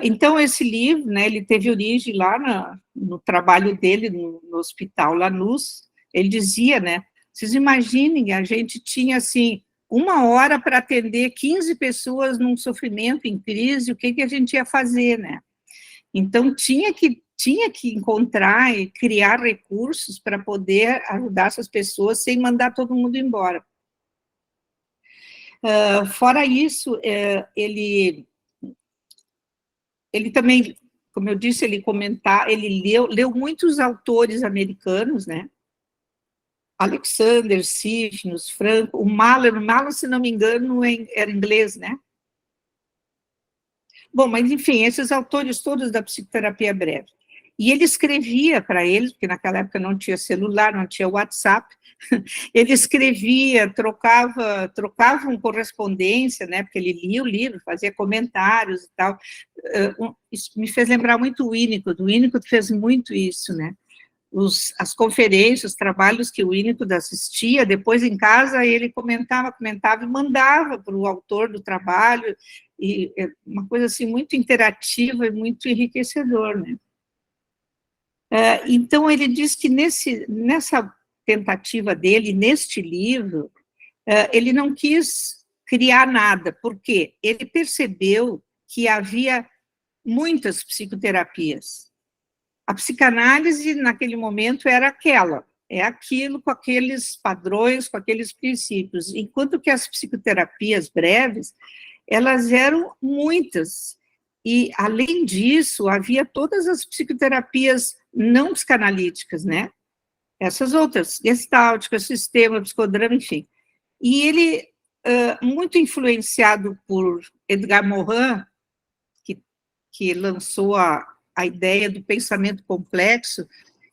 Então, esse livro, né, ele teve origem lá no trabalho dele no Hospital Lanús. Ele dizia, né, vocês imaginem, a gente tinha, assim, 1 hora para atender 15 pessoas num sofrimento, em crise, o que a gente ia fazer, né? Então, tinha que encontrar e criar recursos para poder ajudar essas pessoas sem mandar todo mundo embora. Fora isso, ele também, como eu disse, ele leu muitos autores americanos, né? Alexander, Sifnos, Franco, o Mahler, se não me engano, era inglês, né? Bom, mas enfim, esses autores todos da psicoterapia breve. E ele escrevia para eles, porque naquela época não tinha celular, não tinha WhatsApp, ele escrevia, trocavam correspondência, né, porque ele lia o livro, fazia comentários e tal. Isso me fez lembrar muito o Winnicott fez muito isso, né? As conferências, os trabalhos que o Winnicott assistia, depois em casa ele comentava e mandava para o autor do trabalho, e uma coisa assim muito interativa e muito enriquecedor, né? Então, ele diz que nessa tentativa dele, neste livro, ele não quis criar nada, porque ele percebeu que havia muitas psicoterapias. A psicanálise, naquele momento, era aquilo com aqueles padrões, com aqueles princípios, enquanto que as psicoterapias breves, elas eram muitas, e, além disso, havia todas as psicoterapias não psicanalíticas, né? Essas outras, gestáltica, sistema, psicodrama, enfim. E ele, muito influenciado por Edgar Morin, que lançou a ideia do pensamento complexo,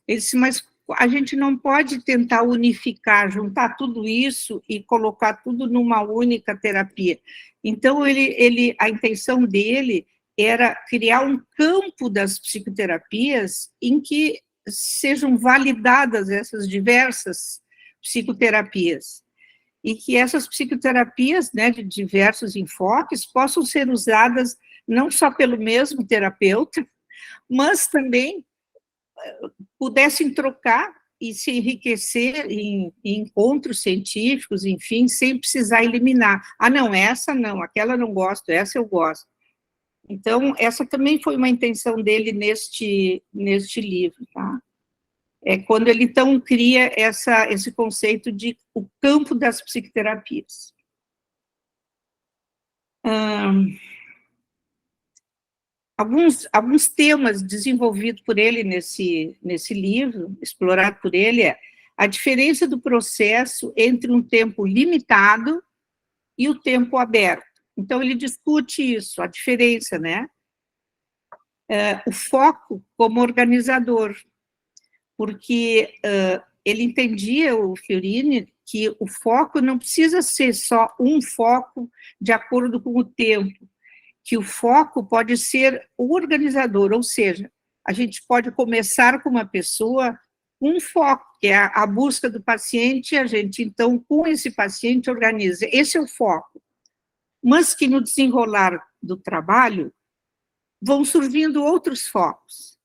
ele disse, mas a gente não pode tentar unificar, juntar tudo isso e colocar tudo numa única terapia. Então, a intenção dele era criar um campo das psicoterapias em que sejam validadas essas diversas psicoterapias, e que essas psicoterapias, né, de diversos enfoques, possam ser usadas não só pelo mesmo terapeuta, mas também pudessem trocar e se enriquecer em encontros científicos, enfim, sem precisar eliminar. Não, essa não, aquela não gosto, essa eu gosto. Então, essa também foi uma intenção dele neste livro, tá? Quando ele, então, cria esse conceito de o campo das psicoterapias. Alguns temas desenvolvidos por ele nesse livro, explorado por ele, a diferença do processo entre um tempo limitado e o tempo aberto. Então, ele discute isso, a diferença, né? O foco como organizador, porque ele entendia, o Fiorini, que o foco não precisa ser só um foco de acordo com o tempo, que o foco pode ser o organizador, ou seja, a gente pode começar com uma pessoa com um foco, que é a busca do paciente, a gente, então, com esse paciente, organiza. Esse é o foco. Mas que no desenrolar do trabalho vão surgindo outros focos.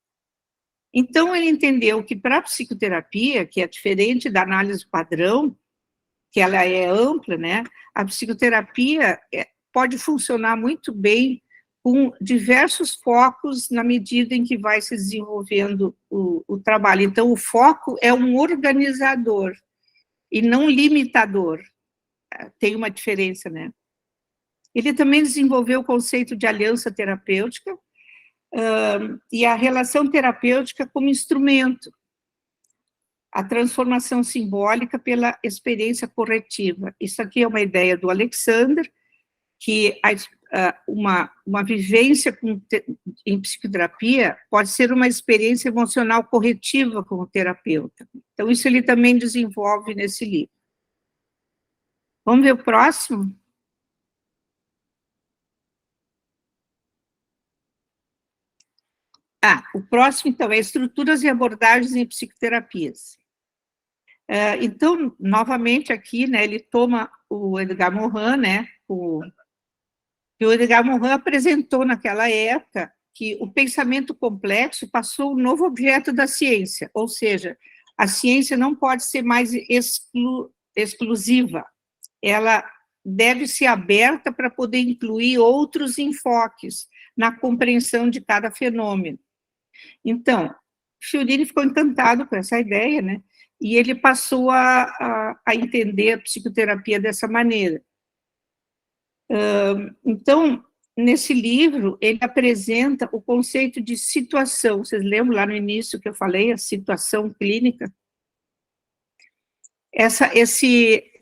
Então, ele entendeu que para a psicoterapia, que é diferente da análise padrão, que ela é ampla, né? A psicoterapia pode funcionar muito bem com diversos focos na medida em que vai se desenvolvendo o trabalho. Então, o foco é um organizador e não limitador. Tem uma diferença, né? Ele também desenvolveu o conceito de aliança terapêutica e a relação terapêutica como instrumento, a transformação simbólica pela experiência corretiva. Isso aqui é uma ideia do Alexander, que uma vivência em psicoterapia pode ser uma experiência emocional corretiva com o terapeuta. Então, isso ele também desenvolve nesse livro. Vamos ver o próximo? O próximo, então, é Estruturas e Abordagens em Psicoterapias. Então, novamente aqui, né, ele toma o Edgar Morin, né, que o Edgar Morin apresentou naquela época que o pensamento complexo passou um novo objeto da ciência, ou seja, a ciência não pode ser mais exclusiva, ela deve ser aberta para poder incluir outros enfoques na compreensão de cada fenômeno. Então, Fiorini ficou encantado com essa ideia, né? E ele passou a entender a psicoterapia dessa maneira. Então, nesse livro, ele apresenta o conceito de situação. Vocês lembram lá no início que eu falei, a situação clínica?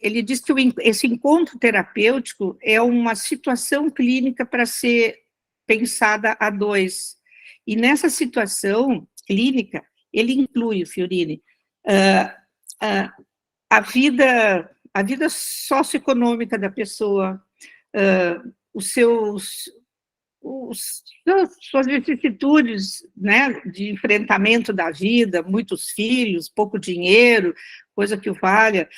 Ele diz que esse encontro terapêutico é uma situação clínica para ser pensada a dois. E nessa situação clínica, ele inclui, Fiorini, a vida socioeconômica da pessoa, suas vicissitudes, né, de enfrentamento da vida, muitos filhos, pouco dinheiro, coisa que o valha,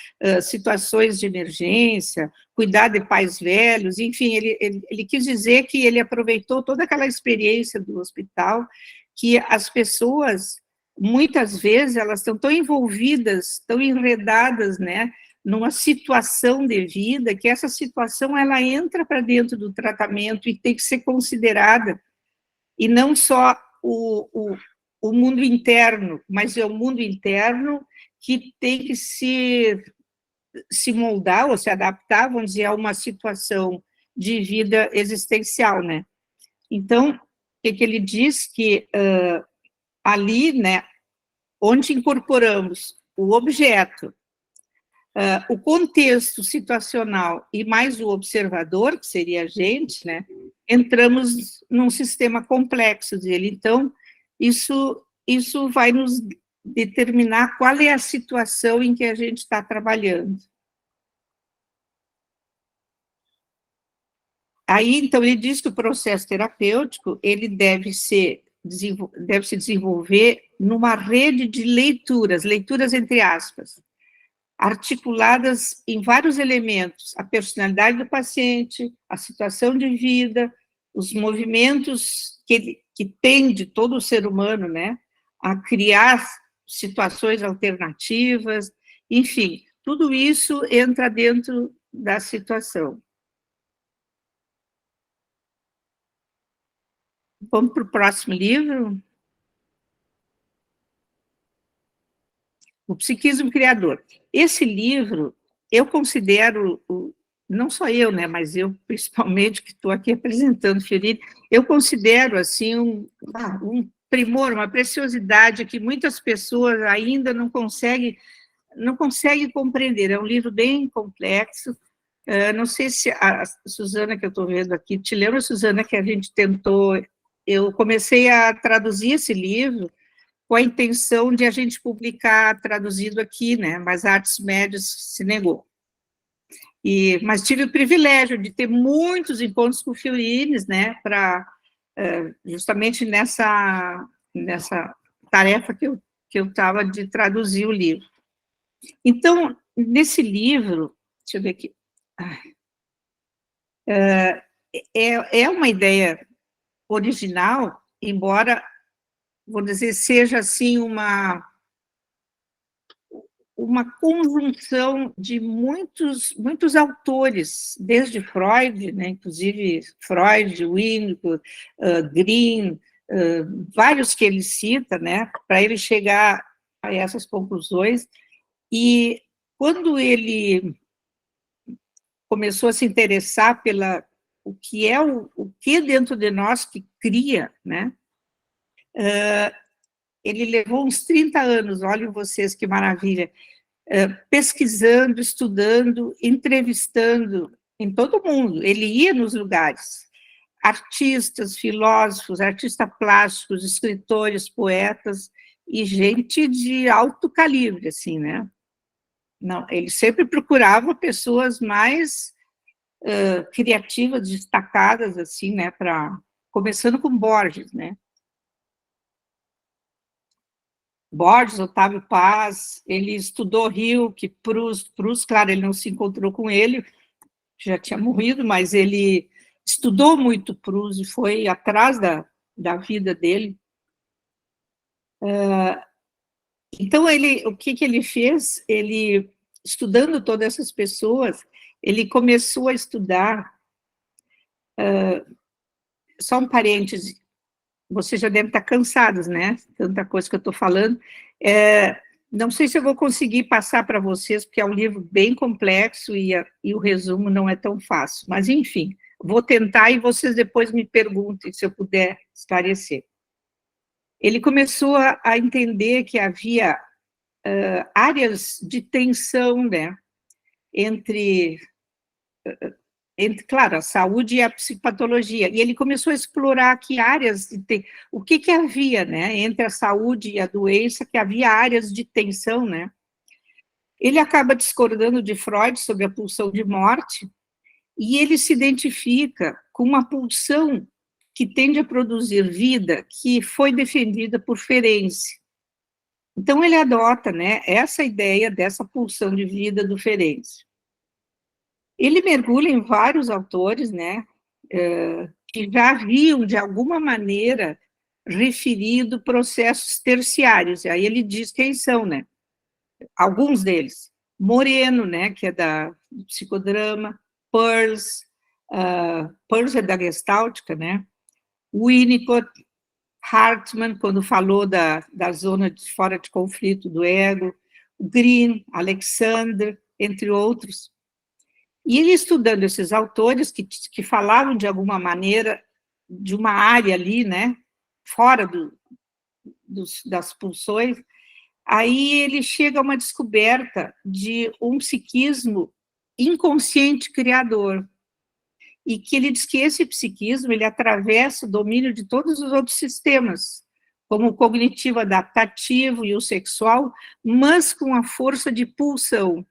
situações de emergência, cuidar de pais velhos, enfim, ele quis dizer que ele aproveitou toda aquela experiência do hospital, que as pessoas, muitas vezes, elas estão tão envolvidas, tão enredadas, né, numa situação de vida, que essa situação, ela entra para dentro do tratamento e tem que ser considerada, e não só o mundo interno, mas é o mundo interno que tem que se moldar ou se adaptar, vamos dizer, a uma situação de vida existencial, né? Então, o que ele diz? Que ali, né, onde incorporamos o objeto, o contexto situacional e mais o observador, que seria a gente, né, entramos num sistema complexo dele. Então, isso vai nos determinar qual é a situação em que a gente está trabalhando. Aí, então, ele diz que o processo terapêutico, ele deve se desenvolver numa rede de leituras entre aspas, articuladas em vários elementos, a personalidade do paciente, a situação de vida, os movimentos que tem de todo o ser humano, né, a criar situações alternativas, enfim, tudo isso entra dentro da situação. Vamos para o próximo livro. O Psiquismo Criador. Esse livro, eu considero, não só eu, né, mas eu, principalmente, que estou aqui apresentando Fiorini, eu considero, assim, um primor, uma preciosidade que muitas pessoas ainda não conseguem compreender. É um livro bem complexo. Não sei se a Suzana, que eu estou vendo aqui, te lembra, Suzana, que a gente tentou... Eu comecei a traduzir esse livro com a intenção de a gente publicar traduzido aqui, né, mas a Artes Médias se negou. Mas tive o privilégio de ter muitos encontros com o Fiorini, né, justamente nessa tarefa que eu estava de traduzir o livro. Então, nesse livro, deixa eu ver aqui, é uma ideia original, embora vou dizer, seja assim uma conjunção de muitos autores, desde Freud, né, inclusive Freud, Winnicott, Green, vários que ele cita, né, para ele chegar a essas conclusões. E quando ele começou a se interessar pela o que é o que dentro de nós que cria, né, ele levou uns 30 anos, olhem vocês que maravilha, pesquisando, estudando, entrevistando em todo mundo. Ele ia nos lugares, artistas, filósofos, artistas plásticos, escritores, poetas, e gente de alto calibre, assim, né? Não, ele sempre procurava pessoas mais criativas, destacadas, assim, né? Começando com Borges, né? Borges, Otávio Paz, ele estudou Rilke, Proust, claro, ele não se encontrou com ele, já tinha morrido, mas ele estudou muito Proust e foi atrás da vida dele. Então, o que ele fez? Ele, estudando todas essas pessoas, ele começou a estudar, só um parêntese, vocês já devem estar cansados, né? Tanta coisa que eu estou falando. Não sei se eu vou conseguir passar para vocês, porque é um livro bem complexo e o resumo não é tão fácil. Mas, enfim, vou tentar e vocês depois me perguntem se eu puder esclarecer. Ele começou a entender que havia áreas de tensão, né? Entre, claro, a saúde e a psicopatologia. E ele começou a explorar que áreas, o que havia, né, entre a saúde e a doença, que havia áreas de tensão, né. Ele acaba discordando de Freud sobre a pulsão de morte, e ele se identifica com uma pulsão que tende a produzir vida, que foi defendida por Ferenczi. Então, ele adota, né, essa ideia dessa pulsão de vida do Ferenczi. Ele mergulha em vários autores, né, que já haviam, de alguma maneira, referido processos terciários, e aí ele diz quem são, né, alguns deles. Moreno, né, que é do psicodrama, Peirce é da gestáltica, né, Winnicott, Hartmann, quando falou da zona de fora de conflito do ego, Green, Alexander, entre outros. E ele estudando esses autores que falavam de alguma maneira de uma área ali, né, fora das pulsões, aí ele chega a uma descoberta de um psiquismo inconsciente criador, e que ele diz que esse psiquismo, ele atravessa o domínio de todos os outros sistemas, como o cognitivo adaptativo e o sexual, mas com a força de pulsão.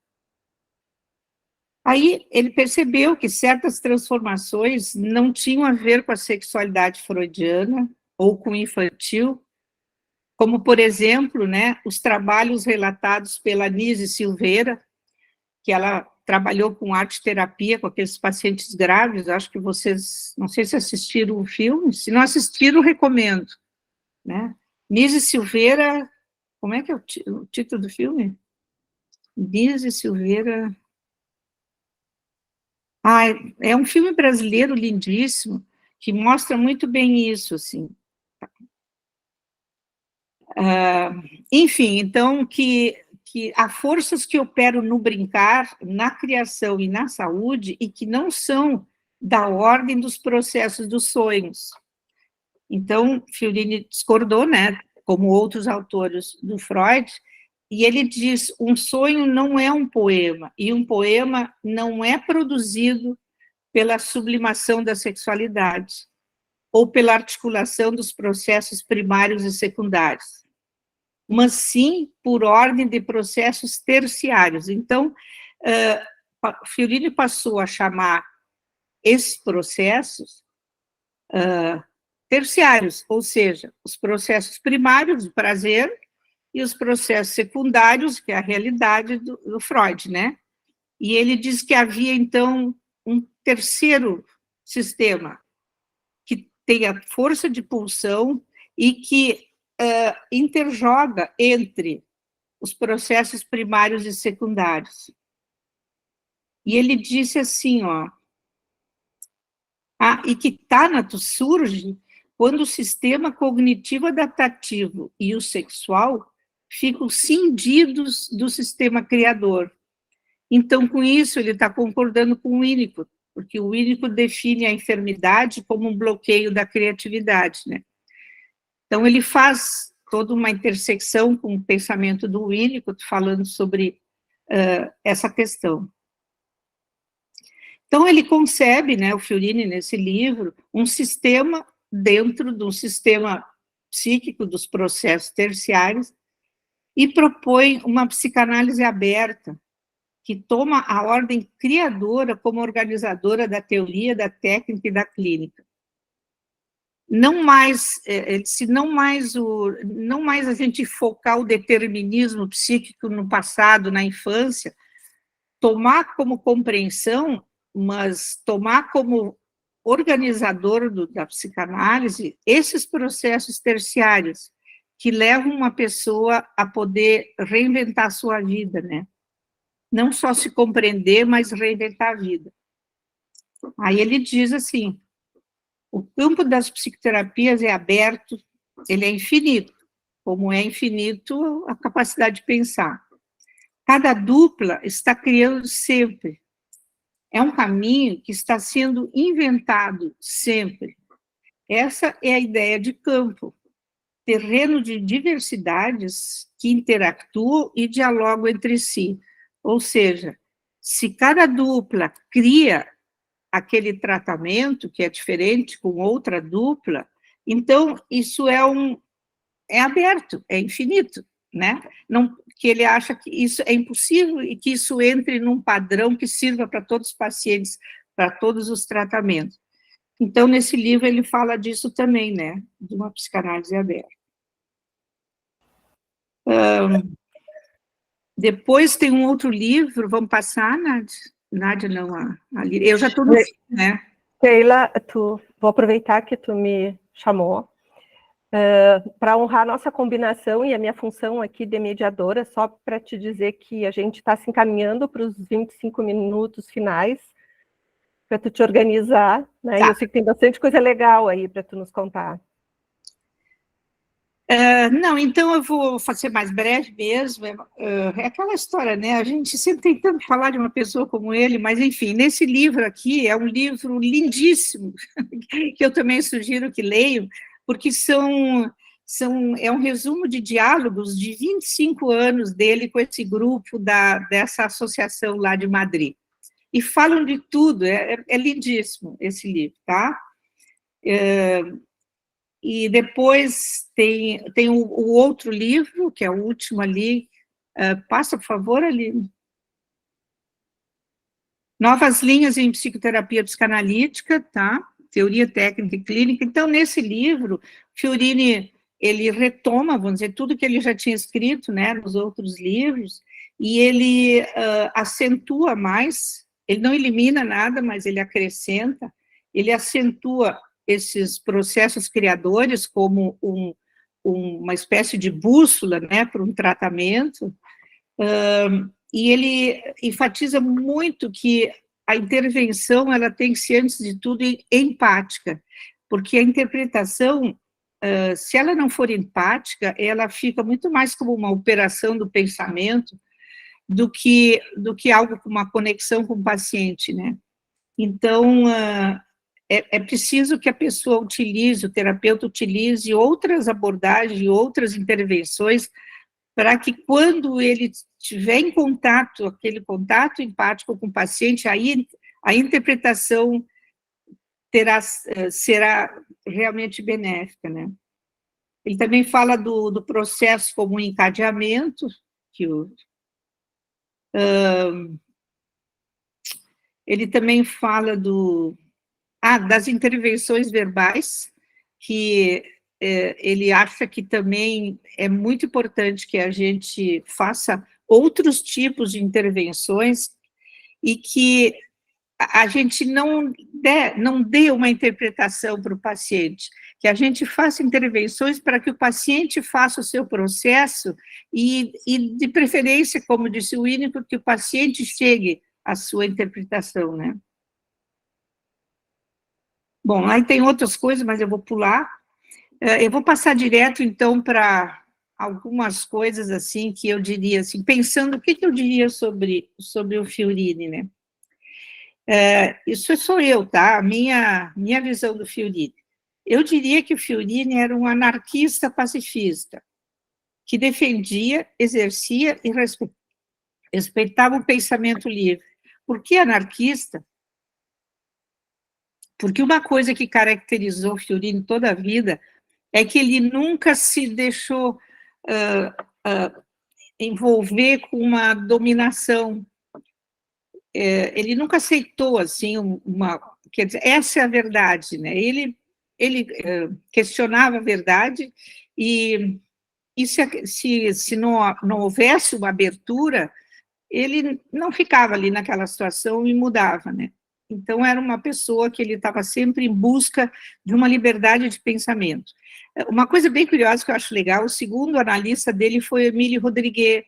Aí ele percebeu que certas transformações não tinham a ver com a sexualidade freudiana ou com o infantil, como, por exemplo, né, os trabalhos relatados pela Nise Silveira, que ela trabalhou com arte-terapia com aqueles pacientes graves. Acho que vocês, não sei se assistiram o filme, se não assistiram, recomendo. Né? Nise Silveira, como é que é o título do filme? Nise Silveira... é um filme brasileiro lindíssimo, que mostra muito bem isso, assim. Enfim, então, que há forças que operam no brincar, na criação e na saúde, e que não são da ordem dos processos dos sonhos. Então, Fiorini discordou, né, como outros autores do Freud, e ele diz, um sonho não é um poema, e um poema não é produzido pela sublimação da sexualidade, ou pela articulação dos processos primários e secundários, mas sim por ordem de processos terciários. Então, Fiorini passou a chamar esses processos terciários, ou seja, os processos primários do prazer e os processos secundários, que é a realidade do Freud, né? E ele diz que havia, então, um terceiro sistema, que tem a força de pulsão e que interjoga entre os processos primários e secundários. E ele disse assim, ó, e que Thanatos surge quando o sistema cognitivo adaptativo e o sexual ficam cindidos do sistema criador. Então, com isso, ele está concordando com o Winnicott, porque o Winnicott define a enfermidade como um bloqueio da criatividade, né? Então, ele faz toda uma intersecção com o pensamento do Winnicott, falando sobre essa questão. Então, ele concebe, né, o Fiorini, nesse livro, um sistema dentro do sistema psíquico dos processos terciários e propõe uma psicanálise aberta, que toma a ordem criadora como organizadora da teoria, da técnica e da clínica. Não mais a gente focar o determinismo psíquico no passado, na infância, tomar como compreensão, mas tomar como organizador da psicanálise esses processos terciários que levam uma pessoa a poder reinventar a sua vida, né? Não só se compreender, mas reinventar a vida. Aí ele diz assim, o campo das psicoterapias é aberto, ele é infinito, como é infinito a capacidade de pensar. Cada dupla está criando sempre. É um caminho que está sendo inventado sempre. Essa é a ideia de campo, terreno de diversidades que interactuam e dialogam entre si. Ou seja, se cada dupla cria aquele tratamento que é diferente com outra dupla, então isso é aberto, é infinito, né? Não, que ele acha que isso é impossível e que isso entre num padrão que sirva para todos os pacientes, para todos os tratamentos. Então, nesse livro, ele fala disso também, né? De uma psicanálise aberta. Depois tem um outro livro, vamos passar, Nádia? Nádia, não, eu já estou no fim, né? Sheila, vou aproveitar que tu me chamou para honrar a nossa combinação e a minha função aqui de mediadora, só para te dizer que a gente está se encaminhando para os 25 minutos finais, para tu te organizar, né? Tá. E eu sei que tem bastante coisa legal aí para tu nos contar. Não, então eu vou fazer mais breve mesmo, é aquela história, né, a gente sempre tem tanto falar de uma pessoa como ele, mas enfim, nesse livro aqui, é um livro lindíssimo, que eu também sugiro que leiam, porque é um resumo de diálogos de 25 anos dele com esse grupo dessa associação lá de Madrid, e falam de tudo, é lindíssimo esse livro, tá? E depois tem o outro livro, que é o último ali, passa, por favor, ali. Novas linhas em psicoterapia psicanalítica, tá? Teoria técnica e clínica. Então, nesse livro, Fiorini, ele retoma, vamos dizer, tudo que ele já tinha escrito, né, nos outros livros, e ele acentua mais, ele não elimina nada, mas ele acrescenta, ele acentua esses processos criadores como uma espécie de bússola, né, para um tratamento, e ele enfatiza muito que a intervenção ela tem que ser, antes de tudo, empática, porque a interpretação, se ela não for empática, ela fica muito mais como uma operação do pensamento do que algo com uma conexão com o paciente, né? Então, é preciso que a pessoa utilize, o terapeuta utilize outras abordagens, outras intervenções, para que quando ele tiver em contato, aquele contato empático com o paciente, aí a interpretação será realmente benéfica, né? Ele também fala do processo como um encadeamento, ele também fala das intervenções verbais, que ele acha que também é muito importante que a gente faça outros tipos de intervenções e que a gente não dê uma interpretação para o paciente, que a gente faça intervenções para que o paciente faça o seu processo e de preferência, como disse o Winnicott, que o paciente chegue à sua interpretação, né? Bom, aí tem outras coisas, mas eu vou pular. Eu vou passar direto, então, para algumas coisas, assim, que eu diria, assim, pensando o que eu diria sobre o Fiorini, né? Isso sou eu, tá? A minha visão do Fiorini. Eu diria que o Fiorini era um anarquista pacifista, que defendia, exercia e respeitava o pensamento livre. Por que anarquista? Porque uma coisa que caracterizou o Fiorini toda a vida é que ele nunca se deixou envolver com uma dominação. Ele nunca aceitou, assim, quer dizer, essa é a verdade, né? Ele questionava a verdade e se não houvesse uma abertura, ele não ficava ali naquela situação e mudava, né? Então, era uma pessoa que ele estava sempre em busca de uma liberdade de pensamento. Uma coisa bem curiosa que eu acho legal, o segundo analista dele foi Emílio Rodrigues,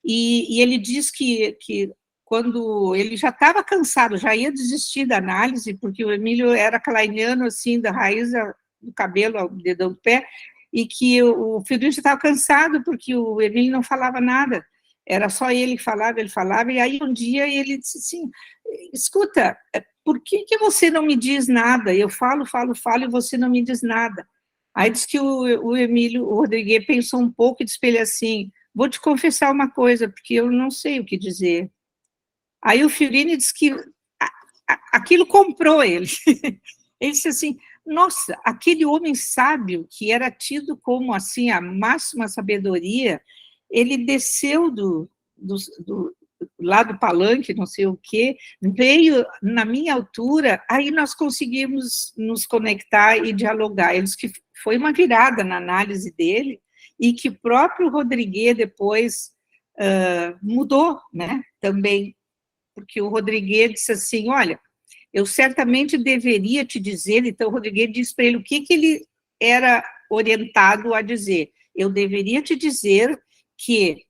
e ele diz que quando ele já estava cansado, já ia desistir da análise, porque o Emílio era kleiniano, assim, da raiz do cabelo ao dedão do pé, e que o Fiorini já estava cansado, porque o Emílio não falava nada, era só ele que falava, e aí um dia ele disse assim, escuta, por que você não me diz nada? Eu falo, e você não me diz nada. Aí diz que o Emílio Rodrigues pensou um pouco e disse para ele assim, vou te confessar uma coisa, porque eu não sei o que dizer. Aí o Fiorini disse que aquilo comprou ele. Ele disse assim, nossa, aquele homem sábio, que era tido como assim, a máxima sabedoria, ele desceu lá do palanque, não sei o quê, veio na minha altura, aí nós conseguimos nos conectar e dialogar. Ele disse que foi uma virada na análise dele, e que o próprio Rodrigues depois mudou, né, também, porque o Rodrigues disse assim, olha, eu certamente deveria te dizer, então o Rodrigues disse para ele o que ele era orientado a dizer, eu deveria te dizer que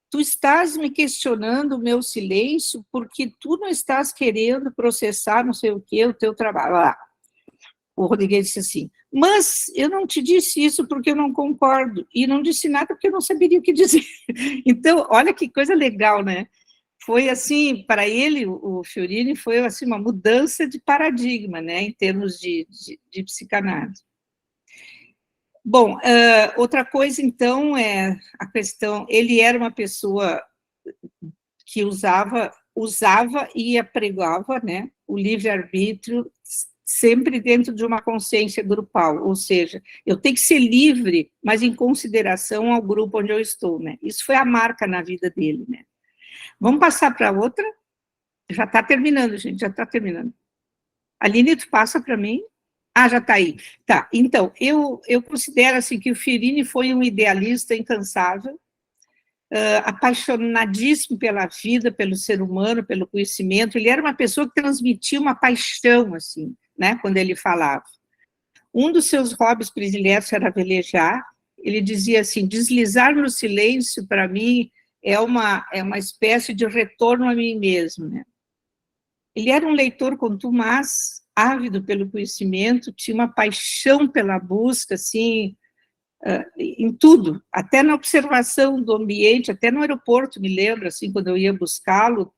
tu estás me questionando o meu silêncio porque tu não estás querendo processar não sei o que, o teu trabalho. O Rodrigues disse assim, mas eu não te disse isso porque eu não concordo, e não disse nada porque eu não saberia o que dizer. Então, olha que coisa legal, né? Foi assim, para ele, o Fiorini, foi assim, uma mudança de paradigma, né, em termos de psicanálise. Bom, outra coisa, então, é a questão, ele era uma pessoa que usava e apregava, né, o livre-arbítrio sempre dentro de uma consciência grupal, ou seja, eu tenho que ser livre, mas em consideração ao grupo onde eu estou, né, isso foi a marca na vida dele, né. Vamos passar para outra? Já está terminando, gente, já está terminando. Aline, tu passa para mim? Ah, já está aí. Tá, então, eu considero assim, que o Fiorini foi um idealista incansável, apaixonadíssimo pela vida, pelo ser humano, pelo conhecimento. Ele era uma pessoa que transmitia uma paixão, assim, né, quando ele falava. Um dos seus hobbies prediletos era velejar. Ele dizia assim, deslizar no silêncio, para mim, é uma espécie de retorno a mim mesmo, né? Ele era um leitor contumaz, ávido pelo conhecimento, tinha uma paixão pela busca, assim, em tudo, até na observação do ambiente, até no aeroporto, me lembro, assim, quando eu ia buscá-lo,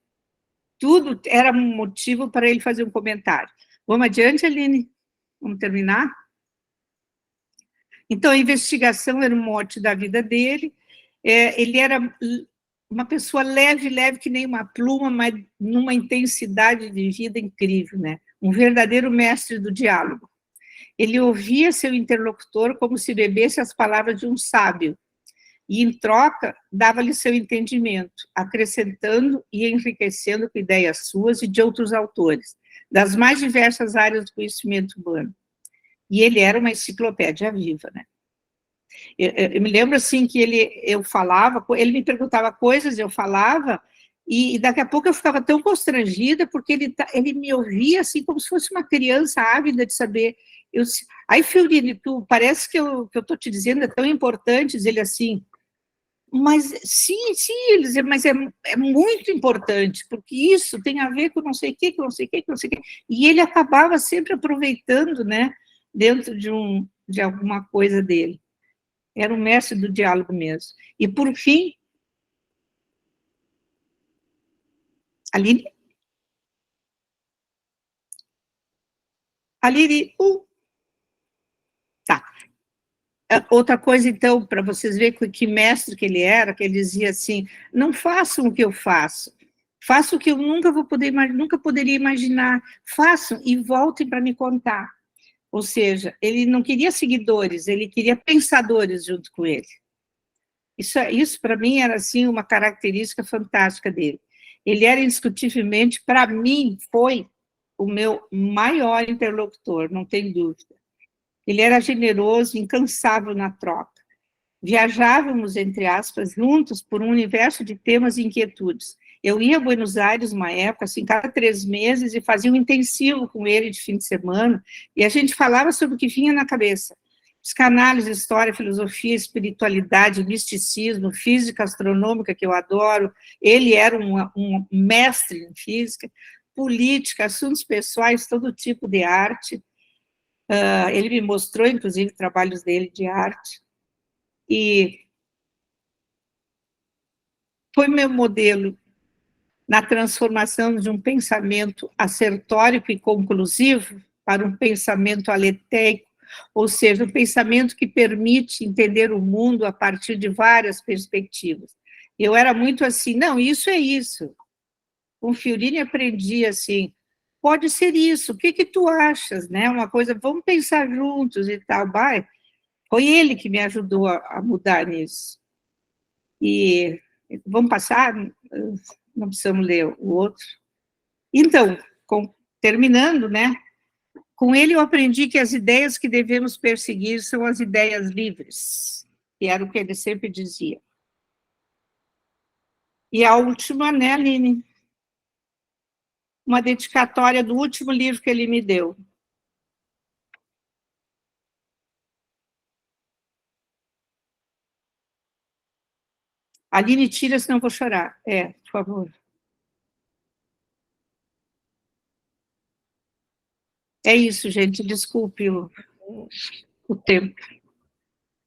tudo era um motivo para ele fazer um comentário. Vamos adiante, Aline? Vamos terminar? Então, a investigação era o mote da vida dele, ele era uma pessoa leve, que nem uma pluma, mas numa intensidade de vida incrível, né? Um verdadeiro mestre do diálogo. Ele ouvia seu interlocutor como se bebesse as palavras de um sábio, e, em troca, dava-lhe seu entendimento, acrescentando e enriquecendo com ideias suas e de outros autores, das mais diversas áreas do conhecimento humano. E ele era uma enciclopédia viva, né? Eu me lembro, assim, que ele me perguntava coisas, eu falava, E daqui a pouco eu ficava tão constrangida, porque ele me ouvia assim, como se fosse uma criança ávida de saber. Aí, Fiorini, parece que eu estou te dizendo é tão importante, diz ele assim, mas sim, ele dizia, mas é muito importante, porque isso tem a ver com não sei o quê, com não sei o quê, com não sei o quê. E ele acabava sempre aproveitando, né, dentro de alguma coisa dele. Era um mestre do diálogo mesmo. E, por fim, Aline, tá. Outra coisa, então, para vocês verem que mestre que ele era, que ele dizia assim, não façam o que eu faço, façam o que eu nunca poderia imaginar, façam e voltem para me contar. Ou seja, ele não queria seguidores, ele queria pensadores junto com ele. Isso para mim era assim uma característica fantástica dele. Ele era indiscutivelmente, para mim, foi o meu maior interlocutor, não tem dúvida. Ele era generoso, incansável na troca. Viajávamos, entre aspas, juntos por um universo de temas e inquietudes. Eu ia a Buenos Aires uma época, assim, cada 3 meses, e fazia um intensivo com ele de fim de semana, e a gente falava sobre o que vinha na cabeça. Psicanálise, história, filosofia, espiritualidade, misticismo, física astronômica, que eu adoro. Ele era um mestre em física, política, assuntos pessoais, todo tipo de arte. Ele me mostrou, inclusive, trabalhos dele de arte. E foi meu modelo na transformação de um pensamento assertórico e conclusivo para um pensamento aleteico, ou seja, um pensamento que permite entender o mundo a partir de várias perspectivas. Eu era muito assim, não, isso é isso. Com Fiorini aprendi assim, pode ser isso, o que tu achas, né? Uma coisa, vamos pensar juntos e tal, vai. Foi ele que me ajudou a mudar nisso. E vamos passar, não precisamos ler o outro. Então, terminando, né? Com ele eu aprendi que as ideias que devemos perseguir são as ideias livres, que era o que ele sempre dizia. E a última, né, Aline? Uma dedicatória do último livro que ele me deu. Aline, tira, senão eu vou chorar. Por favor. É isso, gente, desculpe o tempo.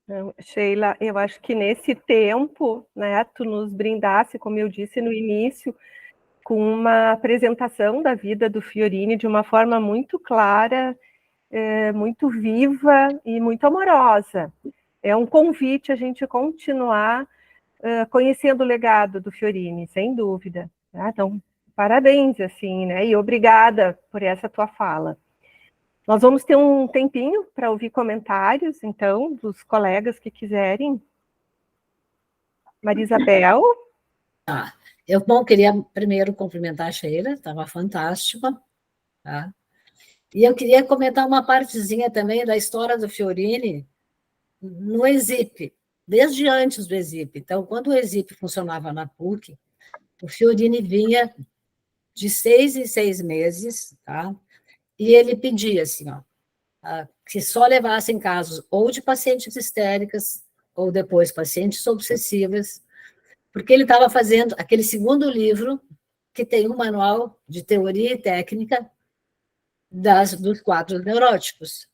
Não, Sheila, eu acho que nesse tempo, né, tu nos brindasse, como eu disse no início, com uma apresentação da vida do Fiorini de uma forma muito clara, muito viva e muito amorosa. É um convite a gente continuar conhecendo o legado do Fiorini, sem dúvida. Tá? Então, parabéns, assim, né? E obrigada por essa tua fala. Nós vamos ter um tempinho para ouvir comentários, então, dos colegas que quiserem. Marisabel? Eu queria primeiro cumprimentar a Sheila, estava fantástica. Tá? E eu queria comentar uma partezinha também da história do Fiorini no ESIP, desde antes do ESIP. Então, quando o ESIP funcionava na PUC, o Fiorini vinha de 6 em 6 meses, tá? E ele pedia assim, que só levassem casos ou de pacientes histéricas, ou depois pacientes obsessivas, porque ele estava fazendo aquele segundo livro, que tem um manual de teoria e técnica dos quadros neuróticos,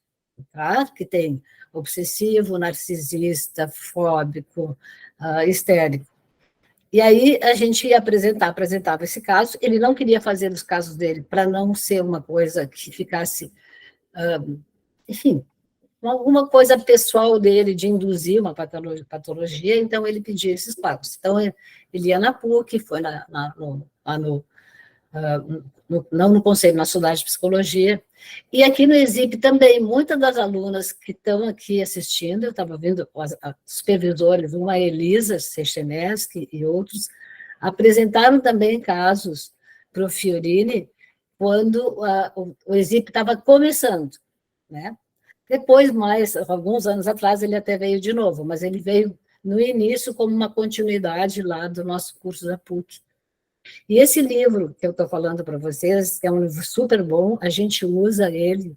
tá? Que tem obsessivo, narcisista, fóbico, histérico. E aí a gente ia apresentava esse caso, ele não queria fazer os casos dele para não ser uma coisa que ficasse, enfim, alguma coisa pessoal dele de induzir uma patologia, então ele pedia esses quadros. Então ele ia na PUC, foi não no Conselho Nacional de Psicologia, e aqui no ESIP também, muitas das alunas que estão aqui assistindo, eu estava vendo os supervisores, uma Elisa Secheneski e outros, apresentaram também casos para o Fiorini quando o ESIP estava começando, né? Depois, alguns anos atrás, ele até veio de novo, mas ele veio no início como uma continuidade lá do nosso curso da PUC. E esse livro que eu estou falando para vocês, que é um livro super bom, a gente usa ele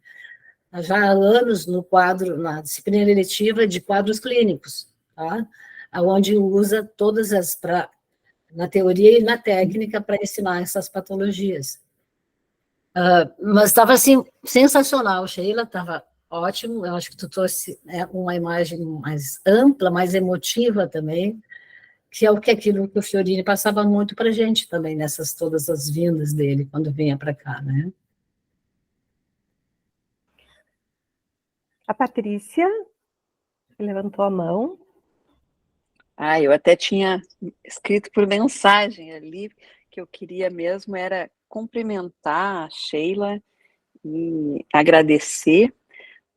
já há anos no quadro, na disciplina eletiva de quadros clínicos, tá? Onde usa todas na teoria e na técnica para ensinar essas patologias. Mas estava assim, sensacional, Sheila, estava ótimo, eu acho que tu trouxe uma imagem mais ampla, mais emotiva também, que é aquilo que o Fiorini passava muito para a gente também, nessas todas as vindas dele, quando vinha para cá, né? A Patrícia levantou a mão. Eu até tinha escrito por mensagem ali, que eu queria mesmo era cumprimentar a Sheila e agradecer.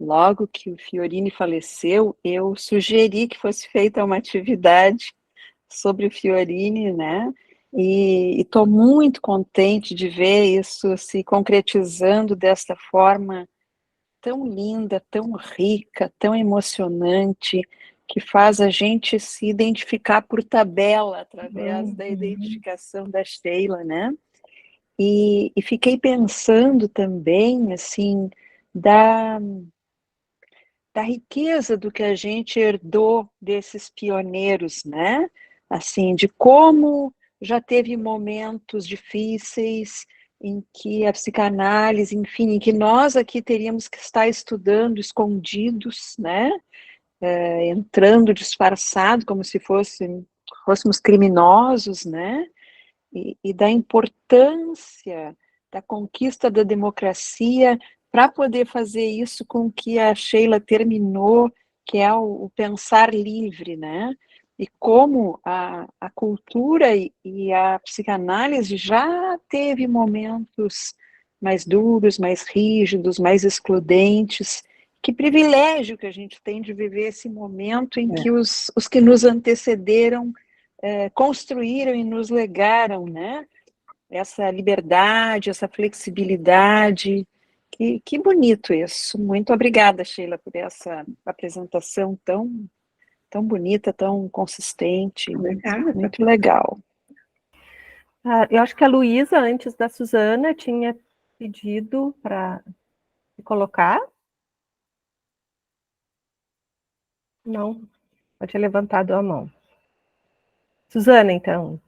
Logo que o Fiorini faleceu, eu sugeri que fosse feita uma atividade sobre o Fiorini, né? E estou muito contente de ver isso se concretizando desta forma tão linda, tão rica, tão emocionante, que faz a gente se identificar por tabela através da identificação da Sheila, né? E fiquei pensando também, assim, da riqueza do que a gente herdou desses pioneiros, né? Assim, de como já teve momentos difíceis em que a psicanálise, enfim, em que nós aqui teríamos que estar estudando escondidos, né? Entrando disfarçado, como se fôssemos criminosos, né? E da importância da conquista da democracia para poder fazer isso com que a Sheila terminou, que é o pensar livre, né? E como a cultura e a psicanálise já teve momentos mais duros, mais rígidos, mais excludentes. Que privilégio que a gente tem de viver esse momento em que os que nos antecederam construíram e nos legaram, né? Essa liberdade, essa flexibilidade. Que bonito isso. Muito obrigada, Sheila, por essa apresentação tão bonita, tão consistente. Obrigada. Muito legal. Eu acho que a Luísa, antes da Suzana, tinha pedido para colocar. Não, ela tinha levantado a mão. Suzana, então.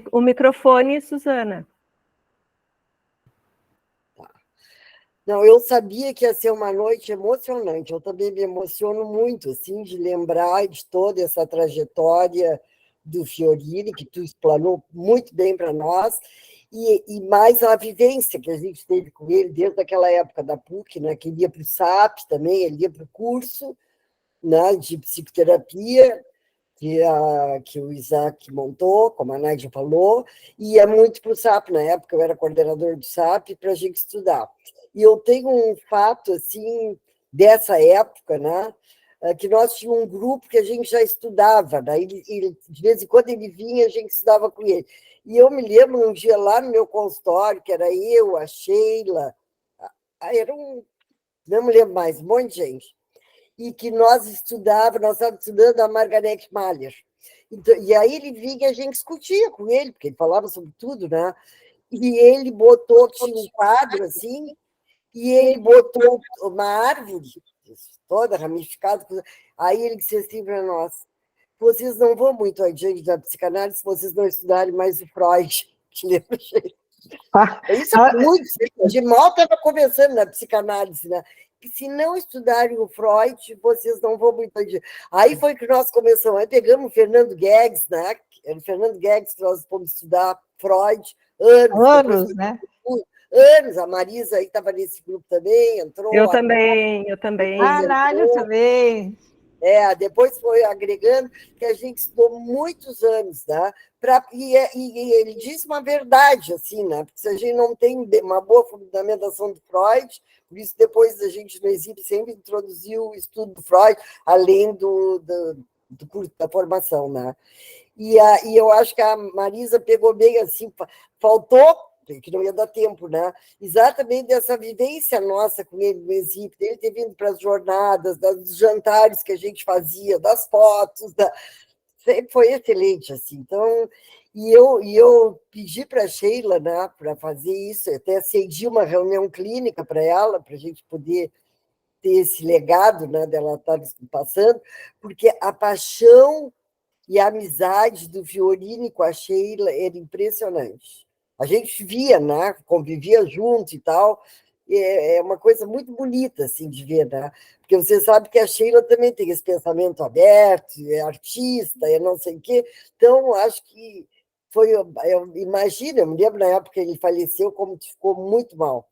O microfone, Suzana. Não, eu sabia que ia ser uma noite emocionante. Eu também me emociono muito, assim, de lembrar de toda essa trajetória do Fiorini, que tu explanou muito bem para nós, e mais a vivência que a gente teve com ele desde aquela época da PUC, né, que ele ia para o SAP também, ele ia para o curso, né, de psicoterapia, que o Isaac montou, como a Nádia falou, e ia muito para o SAP. Na época eu era coordenador do SAP para a gente estudar. E eu tenho um fato assim dessa época, né? Que nós tínhamos um grupo que a gente já estudava, daí de vez em quando ele vinha, a gente estudava com ele. E eu me lembro um dia lá no meu consultório, que era eu, a Sheila, não me lembro mais, um monte de gente, e que nós estávamos estudando a Margarete Mahler. Então, e aí ele vinha e a gente discutia com ele, porque ele falava sobre tudo, né? E ele botou, tinha um quadro assim, e ele botou uma árvore toda ramificada. Aí ele disse assim para nós: vocês não vão muito adiante da psicanálise se vocês não estudarem mais o Freud. Lembra, gente? Isso é muito. De mal estava começando na psicanálise, né? Que se não estudarem o Freud, vocês não vão muito adiante. Aí foi que nós começamos. Aí pegamos o Fernando Guedes, né? Era o Fernando Guedes que nós fomos estudar Freud Anos, né? Anos, a Marisa aí estava nesse grupo também, entrou. Eu também. A Nádia também. Depois foi agregando, que a gente estudou muitos anos, né? E ele disse uma verdade, assim, né? Porque se a gente não tem uma boa fundamentação do Freud, por isso depois a gente no Exílio sempre introduziu o estudo do Freud, além do curso da formação, né? E eu acho que a Marisa pegou bem assim, faltou, que não ia dar tempo, né? Exatamente dessa vivência nossa com ele no Exílio, dele ter vindo para as jornadas, dos jantares que a gente fazia, das fotos, sempre foi excelente, assim. Então, e eu pedi para a Sheila, né, para fazer isso, eu até cedi uma reunião clínica para ela, para a gente poder ter esse legado, né, dela estar passando, porque a paixão e a amizade do Fiorini com a Sheila era impressionante. A gente via, né, convivia junto e tal, e é uma coisa muito bonita assim, de ver, né? Porque você sabe que a Sheila também tem esse pensamento aberto, é artista, é não sei o quê, então acho que foi, imagina, eu me lembro na época que ele faleceu, como ficou muito mal.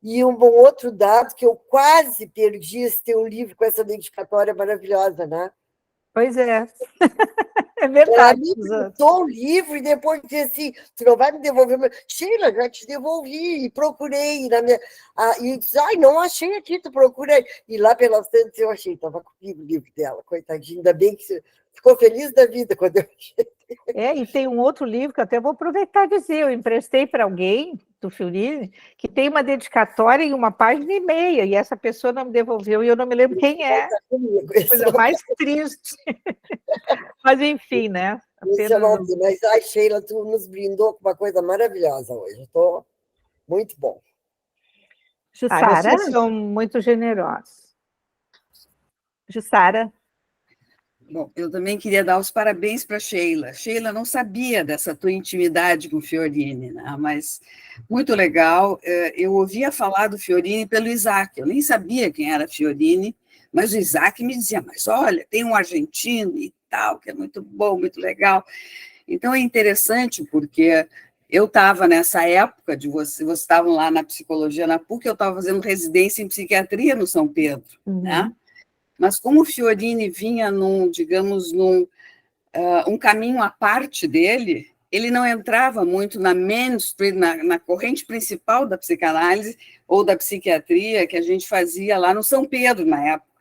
E um outro dado que eu quase perdi esse teu livro com essa dedicatória maravilhosa, né? Pois é. É Ela verdade, me Suzana. emprestou o livro e depois disse assim: tu não vai me devolver? Sheila, já te devolvi, e procurei. E disse: ai, não achei aqui, tu procurei. E lá pelas tantas eu achei, estava comigo o livro dela, coitadinha, ainda bem que você ficou feliz da vida quando eu achei. E tem um outro livro que eu até vou aproveitar e dizer, eu emprestei para alguém do Fiorini, que tem uma dedicatória em 1,5 página, e essa pessoa não me devolveu, e eu não me lembro quem é. Coisa mais triste. Mas, enfim, né? Apenas... Mas, ai, Sheila, tu nos brindou com uma coisa maravilhosa hoje. Estou muito bom. Jussara? vocês são muito generosos. Jussara? Bom, eu também queria dar os parabéns para Sheila. Sheila não sabia dessa tua intimidade com o Fiorini, né? Mas muito legal. Eu ouvia falar do Fiorini pelo Isaac. Eu nem sabia quem era Fiorini, mas o Isaac me dizia: mas olha, tem um argentino e tal, que é muito bom, muito legal. Então é interessante porque eu estava nessa época de vocês estavam lá na psicologia na PUC, eu estava fazendo residência em psiquiatria no São Pedro, né? Mas como o Fiorini vinha digamos, um caminho à parte dele, ele não entrava muito na mainstream, na corrente principal da psicanálise ou da psiquiatria que a gente fazia lá no São Pedro na época,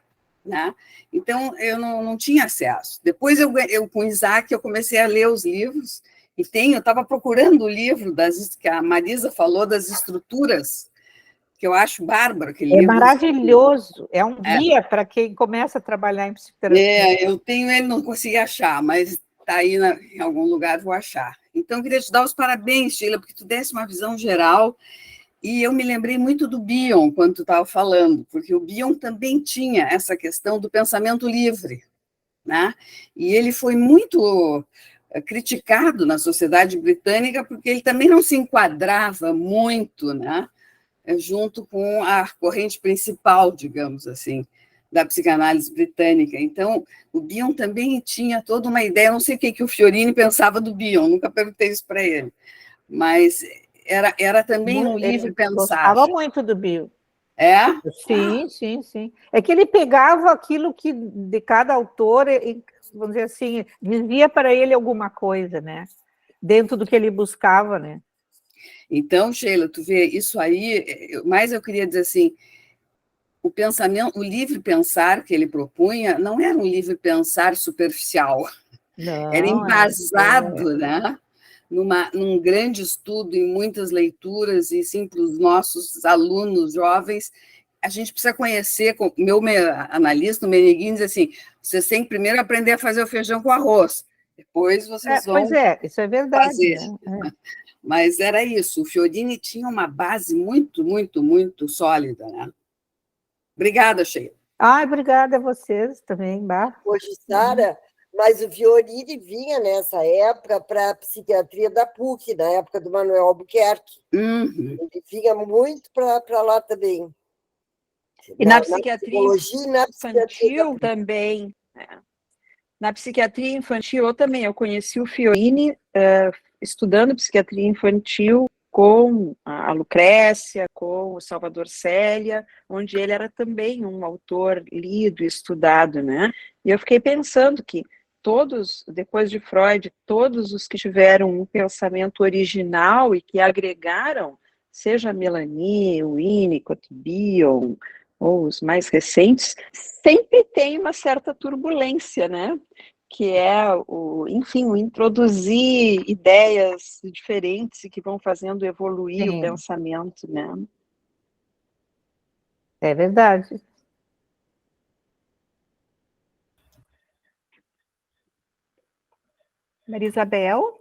né? Então, eu não tinha acesso. Depois, eu com o Isaac, eu comecei a ler os livros, eu estava procurando o livro que a Marisa falou, das estruturas, que eu acho bárbaro aquele livro. É maravilhoso, é um guia para quem começa a trabalhar em psicoterapia. Eu tenho ele, não consegui achar, mas está aí em algum lugar, vou achar. Então, eu queria te dar os parabéns, Sheila, porque tu desse uma visão geral, e eu me lembrei muito do Bion, quando tu estava falando, porque o Bion também tinha essa questão do pensamento livre, né? E ele foi muito criticado na sociedade britânica, porque ele também não se enquadrava muito, né, junto com a corrente principal, digamos assim, da psicanálise britânica. Então, o Bion também tinha toda uma ideia, eu não sei o que o Fiorini pensava do Bion, nunca perguntei isso para ele, mas era também um livre pensar. Gostava muito do Bion. É? Sim, sim, sim. É que ele pegava aquilo que de cada autor, vamos dizer assim, dizia para ele alguma coisa, né? Dentro do que ele buscava, né? Então, Sheila, tu vê, isso aí, mas eu queria dizer assim, o livre pensar que ele propunha não era um livre pensar superficial, Não, era embasado, né, num grande estudo, em muitas leituras, e sim, para os nossos alunos jovens, a gente precisa conhecer, meu analista, o Meneghini, diz assim, vocês têm que primeiro aprender a fazer o feijão com arroz, depois vocês vão isso é verdade. fazer. Né? Mas era isso, o Fiorini tinha uma base muito, muito, muito sólida, né? Obrigada, Sheila. Obrigada a vocês também, Bar. Hoje, Sara, mas o Fiorini vinha nessa época para a psiquiatria da PUC, na época do Manuel Albuquerque. Uhum. Ele vinha muito para lá também. E na psiquiatria infantil também. Na psiquiatria infantil, eu conheci o Fiorini estudando psiquiatria infantil com a Lucrécia, com o Salvador Célia, onde ele era também um autor lido e estudado, né? E eu fiquei pensando que todos, depois de Freud, todos os que tiveram um pensamento original e que agregaram, seja Melanie, Winnicott, Bion, ou os mais recentes, sempre tem uma certa turbulência, né? Que é enfim, o introduzir ideias diferentes e que vão fazendo evoluir o pensamento, né? É verdade. Maria Isabel?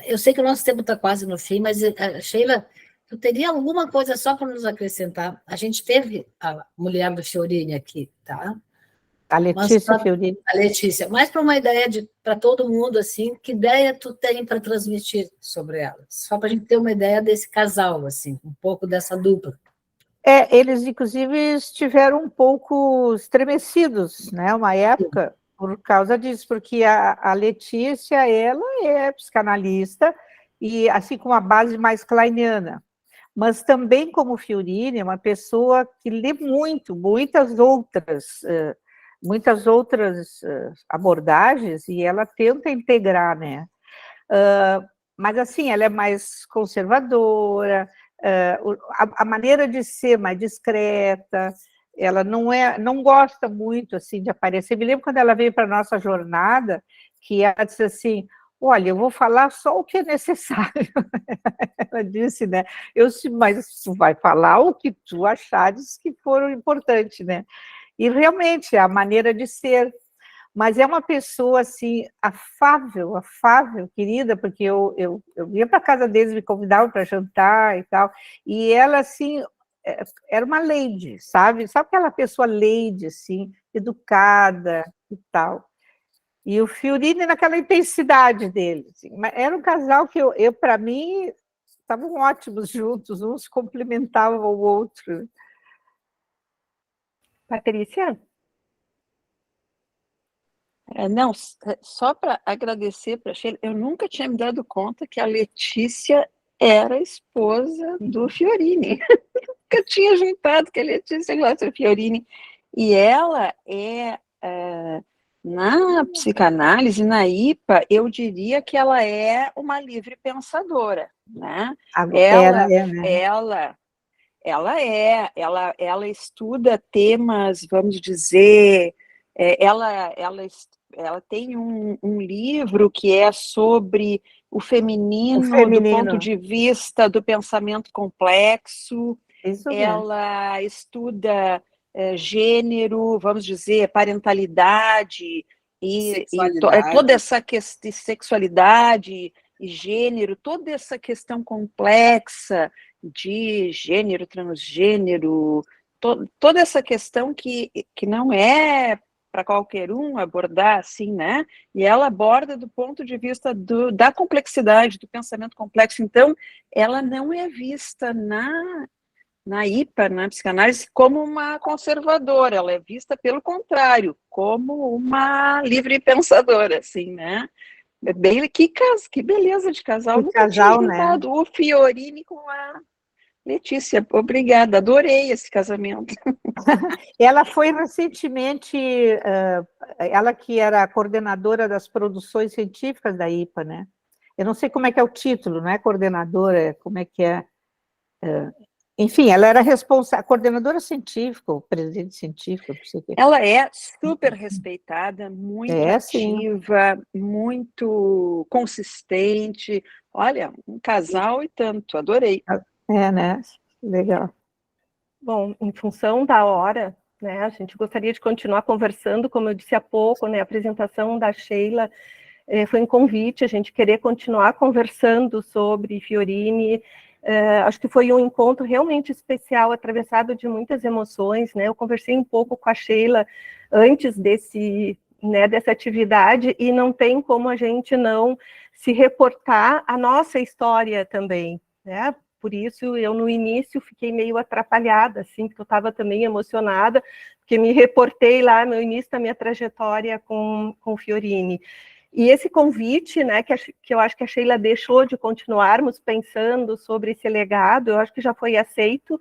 Eu sei que o nosso tempo está quase no fim, mas, Sheila, tu teria alguma coisa só para nos acrescentar? A gente teve a mulher do Fiorini aqui, tá? A Letícia Mas Fiorini. a Letícia, mais para uma ideia para todo mundo, assim, que ideia tu tem para transmitir sobre ela? Só para a gente ter uma ideia desse casal, assim, um pouco dessa dupla. Eles, inclusive, estiveram um pouco estremecidos, né, uma época, por causa disso, porque a Letícia, ela é psicanalista, e assim como a base mais kleiniana, mas também como Fiorini, é uma pessoa que lê muito, muitas outras abordagens, e ela tenta integrar, né? Mas, assim, ela é mais conservadora, a maneira de ser mais discreta, ela não gosta muito, assim, de aparecer. Me lembro quando ela veio para a nossa jornada, que ela disse assim, olha, eu vou falar só o que é necessário. Ela disse, né? Eu disse, mas tu vai falar o que tu achares que foram importantes, né? E realmente, a maneira de ser. Mas é uma pessoa, assim, afável, querida, porque eu ia para a casa deles, me convidavam para jantar e tal, e ela, assim, era uma lady, sabe? Sabe aquela pessoa lady, assim, educada e tal. E o Fiorini naquela intensidade dele. Assim. Era um casal que eu para mim, estavam ótimos juntos, um se complementava ao outro. Patrícia? Não, só para agradecer para a Sheila, eu nunca tinha me dado conta que a Letícia era esposa do Fiorini. Nunca tinha juntado que a Letícia gosta do Fiorini. E ela na psicanálise, na IPA, eu diria que ela é uma livre pensadora, né? Ela estuda temas, vamos dizer, ela tem um livro que é sobre o feminino do ponto de vista do pensamento complexo. Isso ela estuda gênero, vamos dizer, parentalidade e toda essa questão de sexualidade e gênero, toda essa questão complexa de gênero, transgênero, toda essa questão que não é para qualquer um abordar assim, né? E ela aborda do ponto de vista da complexidade, do pensamento complexo. Então, ela não é vista na IPA, na psicanálise, como uma conservadora, ela é vista, pelo contrário, como uma livre pensadora, assim, né? Que beleza de casal, nunca tinha juntado, né? O Fiorini com a Letícia, obrigada, adorei esse casamento. Ela foi recentemente, ela que era coordenadora das produções científicas da IPA, né? Eu não sei como é que é o título, não é coordenadora, como é que é... Enfim, ela era responsável, coordenadora científica, ou presidente científica, não sei o quê. Ela é super respeitada, muito ativa, muito consistente. Olha, um casal e tanto, adorei. Né? Legal. Bom, em função da hora, né, a gente gostaria de continuar conversando, como eu disse há pouco, né, a apresentação da Sheila foi um convite, a gente querer continuar conversando sobre Fiorini. Acho que foi um encontro realmente especial, atravessado de muitas emoções, né? Eu conversei um pouco com a Sheila antes dessa atividade, e não tem como a gente não se reportar a nossa história também, né? Por isso, eu no início fiquei meio atrapalhada, assim, porque eu estava também emocionada, porque me reportei lá no início da minha trajetória com o Fiorini. E esse convite, né, que eu acho que a Sheila deixou de continuarmos pensando sobre esse legado, eu acho que já foi aceito.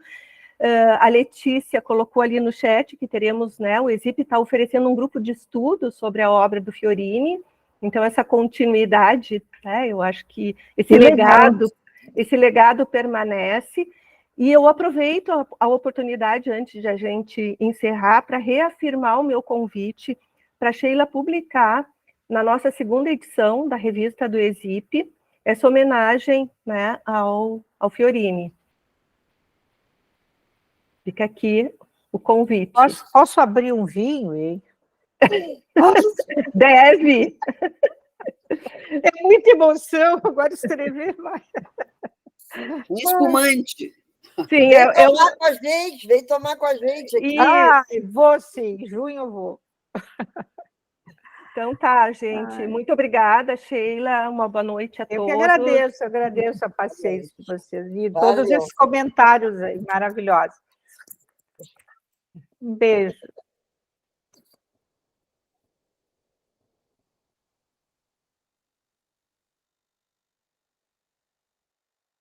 A Letícia colocou ali no chat que teremos, né, o ESIP está oferecendo um grupo de estudo sobre a obra do Fiorini, então essa continuidade, né, eu acho que esse legado permanece. E eu aproveito a oportunidade, antes de a gente encerrar, para reafirmar o meu convite para a Sheila publicar na nossa segunda edição da revista do ESIP, essa homenagem, né, ao Fiorini. Fica aqui o convite. Posso abrir um vinho, hein? Deve! É muita emoção, agora escrever vai. Um espumante. Sim, Vem tomar com a gente, vem tomar com a gente aqui. Vou sim, em junho eu vou. Então tá, gente. Muito obrigada, Sheila. Uma boa noite a Eu todos. que agradeço a paciência de vocês e todos esses comentários aí maravilhosos. Um beijo.